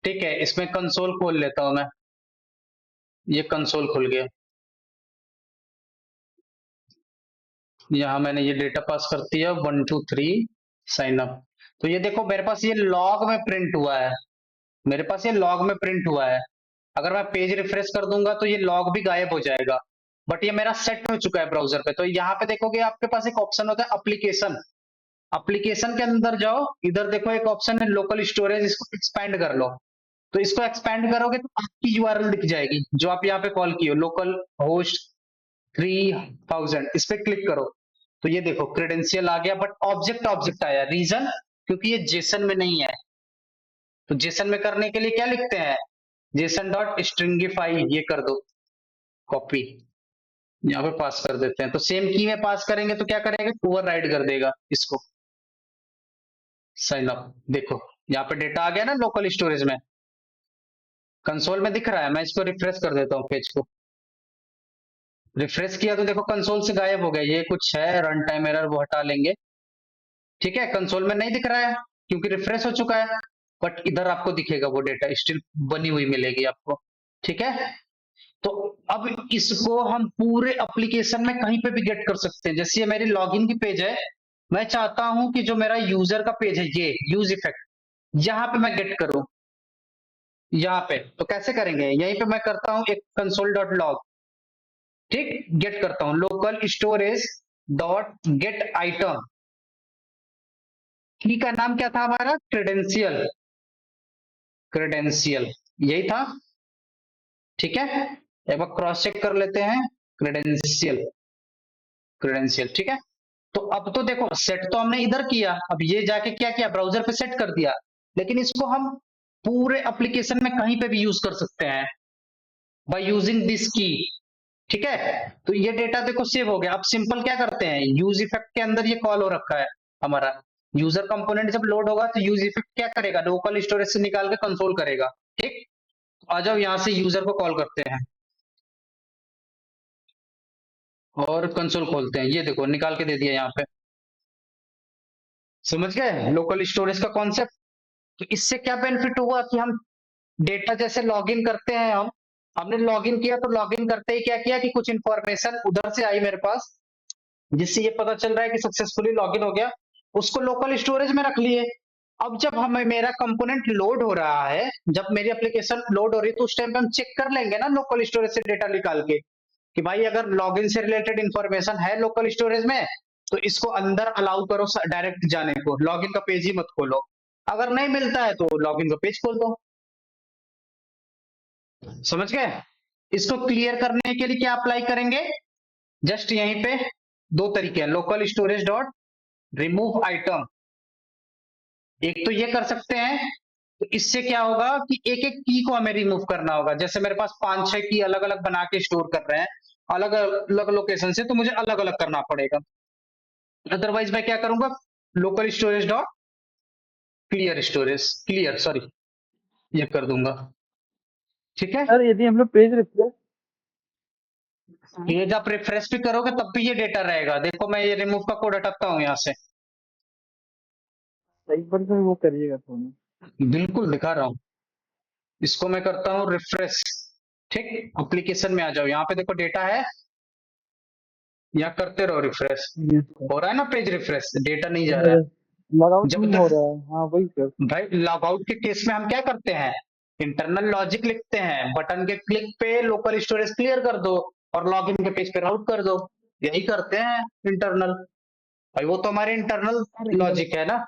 ठीक है? इसमें कंसोल खोल लेता हूं मैं, ये कंसोल खुल गया। यहाँ मैंने ये डेटा पास कर दिया 1 2 3 साइन अप। तो ये देखो मेरे पास ये लॉग में प्रिंट हुआ है, मेरे पास ये लॉग में प्रिंट हुआ है। अगर मैं पेज रिफ्रेश कर दूंगा तो ये लॉग भी गायब हो जाएगा, बट ये मेरा सेट हो चुका है ब्राउजर पे। तो यहाँ पे देखोगे आपके पास एक ऑप्शन होता है एप्लीकेशन, एप्लीकेशन के अंदर जाओ, इधर देखो एक ऑप्शन है लोकल स्टोरेज, इसको एक्सपैंड कर लो। तो इसको एक्सपैंड करोगे तो आपकी यूआरएल दिख जाएगी जो आप यहाँ पे कॉल की हो, लोकल होस्ट 3000, इस पे क्लिक करो। तो ये देखो क्रेडेंशियल आ गया, बट ऑब्जेक्ट ऑब्जेक्ट आया, रीजन क्योंकि ये जेसन में नहीं है। तो जेसन में करने के लिए क्या लिखते हैं, जेसन डॉट स्ट्रिंगिफाई, ये कर दो कॉपी, यहाँ पे पास कर देते हैं। तो सेम की में पास करेंगे तो क्या करेगा, ओवरराइड कर देगा इसको। साइन अप, देखो यहाँ पे डेटा आ गया ना लोकल स्टोरेज में, कंसोल में दिख रहा है। मैं इसको रिफ्रेश कर देता हूँ, पेज को रिफ्रेश किया तो देखो कंसोल से गायब हो गया। ये कुछ है रन टाइम एरर, वो हटा लेंगे। ठीक है, कंसोल में नहीं दिख रहा है क्योंकि रिफ्रेश हो चुका है, बट इधर आपको दिखेगा, वो डेटा स्टिल बनी हुई मिलेगी आपको। ठीक है, तो अब इसको हम पूरे एप्लीकेशन में कहीं पे भी गेट कर सकते हैं। जैसे ये मेरी लॉगिन की पेज है, मैं चाहता हूं कि जो मेरा यूजर का पेज है ये यूज इफेक्ट, यहां पे मैं गेट करूं, यहाँ पे। तो कैसे करेंगे, यहीं पे मैं करता हूं एक कंसोल डॉट लॉग, ठीक, गेट करता हूं local storage dot gate item. की का नाम क्या था हमारा, क्रेडेंशियल, क्रेडेंशियल यही था। ठीक है, एक बार क्रॉस चेक कर लेते हैं, क्रेडेंशियल, क्रेडेंशियल। ठीक है, तो अब तो देखो सेट तो हमने इधर किया, अब ये जाके क्या किया, ब्राउजर पे सेट कर दिया, लेकिन इसको हम पूरे एप्लीकेशन में कहीं पे भी यूज कर सकते हैं बाय यूजिंग दिस की। ठीक है, तो ये डेटा देखो सेव हो गया। अब सिंपल क्या करते हैं, यूज इफेक्ट के अंदर ये कॉल हो रखा है हमारा, यूजर कंपोनेंट जब लोड होगा तो यूज इफेक्ट क्या करेगा, लोकल स्टोरेज से निकाल के कंसोल करेगा। ठीक, आ जाओ यहां से यूजर को कॉल करते हैं और कंसोल खोलते हैं। ये देखो निकाल के दे दिया यहाँ पे, समझ गए लोकल स्टोरेज का कॉन्सेप्ट। तो इससे क्या बेनिफिट हुआ कि हम डेटा जैसे लॉगिन करते हैं, हमने लॉगिन किया तो लॉगिन करते ही क्या किया कि कुछ इंफॉर्मेशन उधर से आई मेरे पास, जिससे ये पता चल रहा है कि सक्सेसफुली लॉगिन हो गया, उसको लोकल स्टोरेज में रख लिए। अब जब हमें मेरा कंपोनेंट लोड हो रहा है, जब मेरी एप्लीकेशन लोड हो रही है, तो उस टाइम पे हम चेक कर लेंगे ना लोकल स्टोरेज से डेटा निकाल के कि भाई अगर लॉगिन से रिलेटेड इंफॉर्मेशन है लोकल स्टोरेज में तो इसको अंदर अलाउ करो डायरेक्ट जाने को, लॉगिन का पेज ही मत खोलो। अगर नहीं मिलता है तो लॉगिन का पेज खोल दो। समझ गए, इसको क्लियर करने के लिए क्या अप्लाई करेंगे, जस्ट यहीं पे दो तरीके हैं, local storage dot remove item. एक तो ये कर सकते हैं, तो इससे क्या होगा कि एक एक की को हमें रिमूव करना होगा। जैसे मेरे पास 5-6 की अलग अलग बना के स्टोर कर रहे हैं अलग अलग लोकेशन से, तो मुझे अलग अलग करना पड़ेगा। अदरवाइज मैं क्या करूंगा, local storage dot clear storage, clear sorry, ये कर दूंगा। ठीक है, सर यदि हम लोग पेज रिफ्रेश, पेज आप रिफ्रेश भी करोगे तब भी ये डेटा रहेगा। देखो मैं ये रिमूव का कोड हटाता हूं यहाँ से, एक बार सर वो करिएगा थोड़ा। बिल्कुल दिखा रहा हूं। इसको मैं करता हूं रिफ्रेश। ठीक, एप्लीकेशन में आ जाओ, यहाँ पे देखो डेटा है, यहाँ करते रहो रिफ्रेश। यस सर, हो रहा है ना पेज रिफ्रेश, डेटा नहीं जा रहा है। लॉग आउट जब नहीं हो तक रहा है, हाँ वही सर। भाई लॉग आउट के केस में हम क्या करते हैं, इंटरनल लॉजिक लिखते हैं, बटन के क्लिक पे लोकल स्टोरेज क्लियर कर दो और लॉगिन के पेज पे राउट कर दो, यही करते हैं इंटरनल। भाई वो तो हमारे इंटरनल लॉजिक है ना,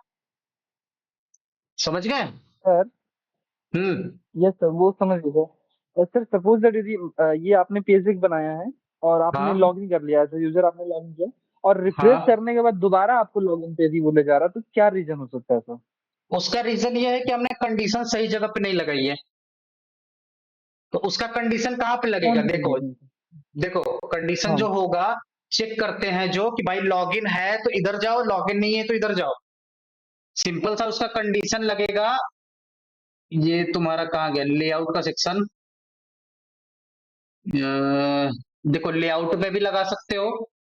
समझ गए। सर हम्म, यस सर, वो समझ गए सर। सर सपोज दैट यदि ये आपने पेज एक बनाया है और आपने हाँ लॉगिन कर लिया है, यूजर आपने लॉगिन किया और रिफ्रेश हाँ, करने के बाद दोबारा आपको लॉगिन पेज ही बोले जा रहा है, तो क्या रीजन हो सकता है सर? उसका रीजन ये है कि हमने कंडीशन सही जगह पे नहीं लगाई है। तो उसका कंडीशन कहाँ पे लगेगा, कौन सी देखो कंडीशन? देखो कंडीशन हाँ जो होगा, चेक करते हैं जो कि भाई लॉगिन है तो इधर जाओ, लॉगिन नहीं है तो इधर जाओ, सिंपल सा उसका कंडीशन लगेगा। ये तुम्हारा कहाँ गया लेआउट का सेक्शन, देखो लेआउट में भी लगा सकते हो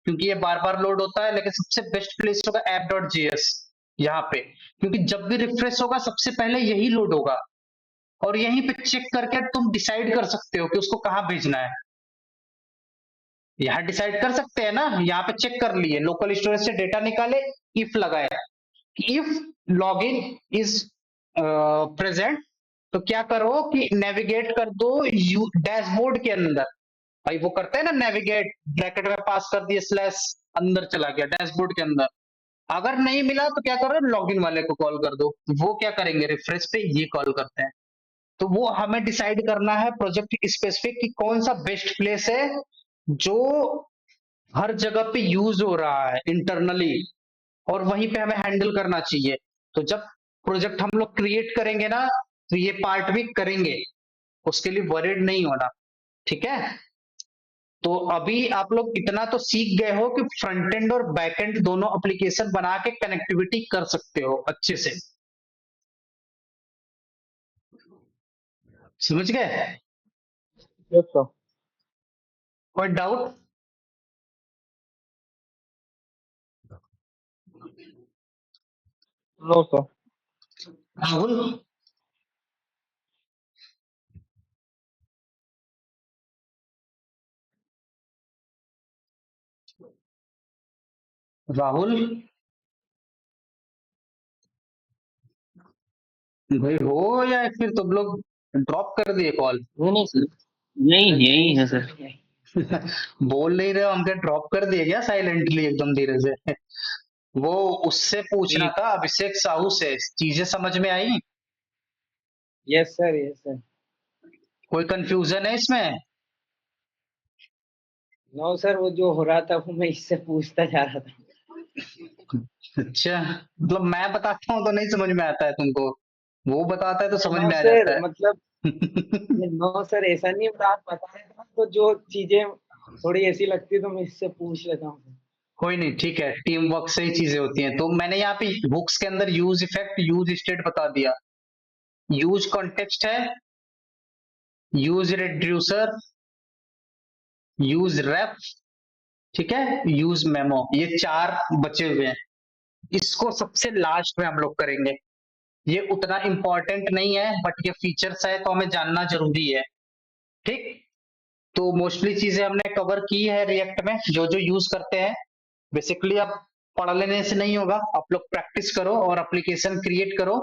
क्योंकि ये बार बार लोड होता है, लेकिन सबसे बेस्ट प्लेस होगा app.js यहाँ पे, क्योंकि जब भी रिफ्रेश होगा सबसे पहले यही लोड होगा और यहीं पे चेक करके तुम डिसाइड कर सकते हो कि उसको कहाँ भेजना है। यहाँ डिसाइड कर सकते हैं ना, यहाँ पे चेक कर लिए, लोकल स्टोरेज से डेटा निकाले, इफ लगाया, इफ लॉगिन इज प्रेजेंट, तो क्या करो कि नेविगेट कर दो डैशबोर्ड के अंदर। भाई वो करते हैं ना नेविगेट, ब्रैकेट में पास कर दिए स्लैश, अंदर चला गया डैशबोर्ड के अंदर। अगर नहीं मिला तो क्या करो, लॉगिन वाले को कॉल कर दो, वो क्या करेंगे, रिफ्रेश पे ये कॉल करते हैं। तो वो हमें डिसाइड करना है प्रोजेक्ट स्पेसिफिक कि कौन सा बेस्ट प्लेस है जो हर जगह पे यूज हो रहा है इंटरनली, और वहीं पे हमें हैंडल करना चाहिए। तो जब प्रोजेक्ट हम लोग क्रिएट करेंगे ना, तो ये पार्ट भी करेंगे, उसके लिए वरीड नहीं होना, ठीक है। तो अभी आप लोग इतना तो सीख गए हो कि फ्रंट एंड और बैक एंड दोनों एप्लीकेशन बना के कनेक्टिविटी कर सकते हो अच्छे से, समझ गए? Yes sir. कोई doubt? No sir. Rahul, Rahul भाई हो, या फिर तुम लोग ड्रॉप कर दिए कॉल? नहीं नहीं सर, यही यही है सर। बोल नहीं रहे हो, हम क्या ड्रॉप कर दिए क्या साइलेंटली एकदम धीरे से? वो उससे पूछना ठीक। था, अभिषेक साहू से, चीजें समझ में आई? Yes sir, yes sir. कोई कंफ्यूजन है इसमें? नो सर, वो जो हो रहा था वो मैं इससे पूछता जा रहा था। अच्छा, मतलब मैं बताता हूँ तो नहीं समझ में आता है तुमको, वो बताता है तो समझ नो में आ सर, जाता है। मतलब नो सर, ऐसा नहीं, बट आप बता रहे थे ना, तो जो चीजें थोड़ी ऐसी लगती है तो मैं इससे पूछ लेता हूँ। कोई नहीं, ठीक है, टीम वर्क से ही चीजें होती हैं। तो मैंने यहाँ पे बुक्स के अंदर यूज इफेक्ट, यूज स्टेट बता दिया, यूज कॉन्टेक्स्ट है, यूज रिड्यूसर, यूज रेफ, ठीक है, यूज मेमो, ये चार बचे हुए हैं। इसको सबसे लास्ट में हम लोग करेंगे, ये उतना इंपॉर्टेंट नहीं है, बट ये फीचर्स है तो हमें जानना जरूरी है, ठीक। तो मोस्टली चीजें हमने कवर की है रिएक्ट में, जो जो यूज करते हैं। बेसिकली अब पढ़ लेने से नहीं होगा, आप लोग प्रैक्टिस करो और एप्लीकेशन क्रिएट करो,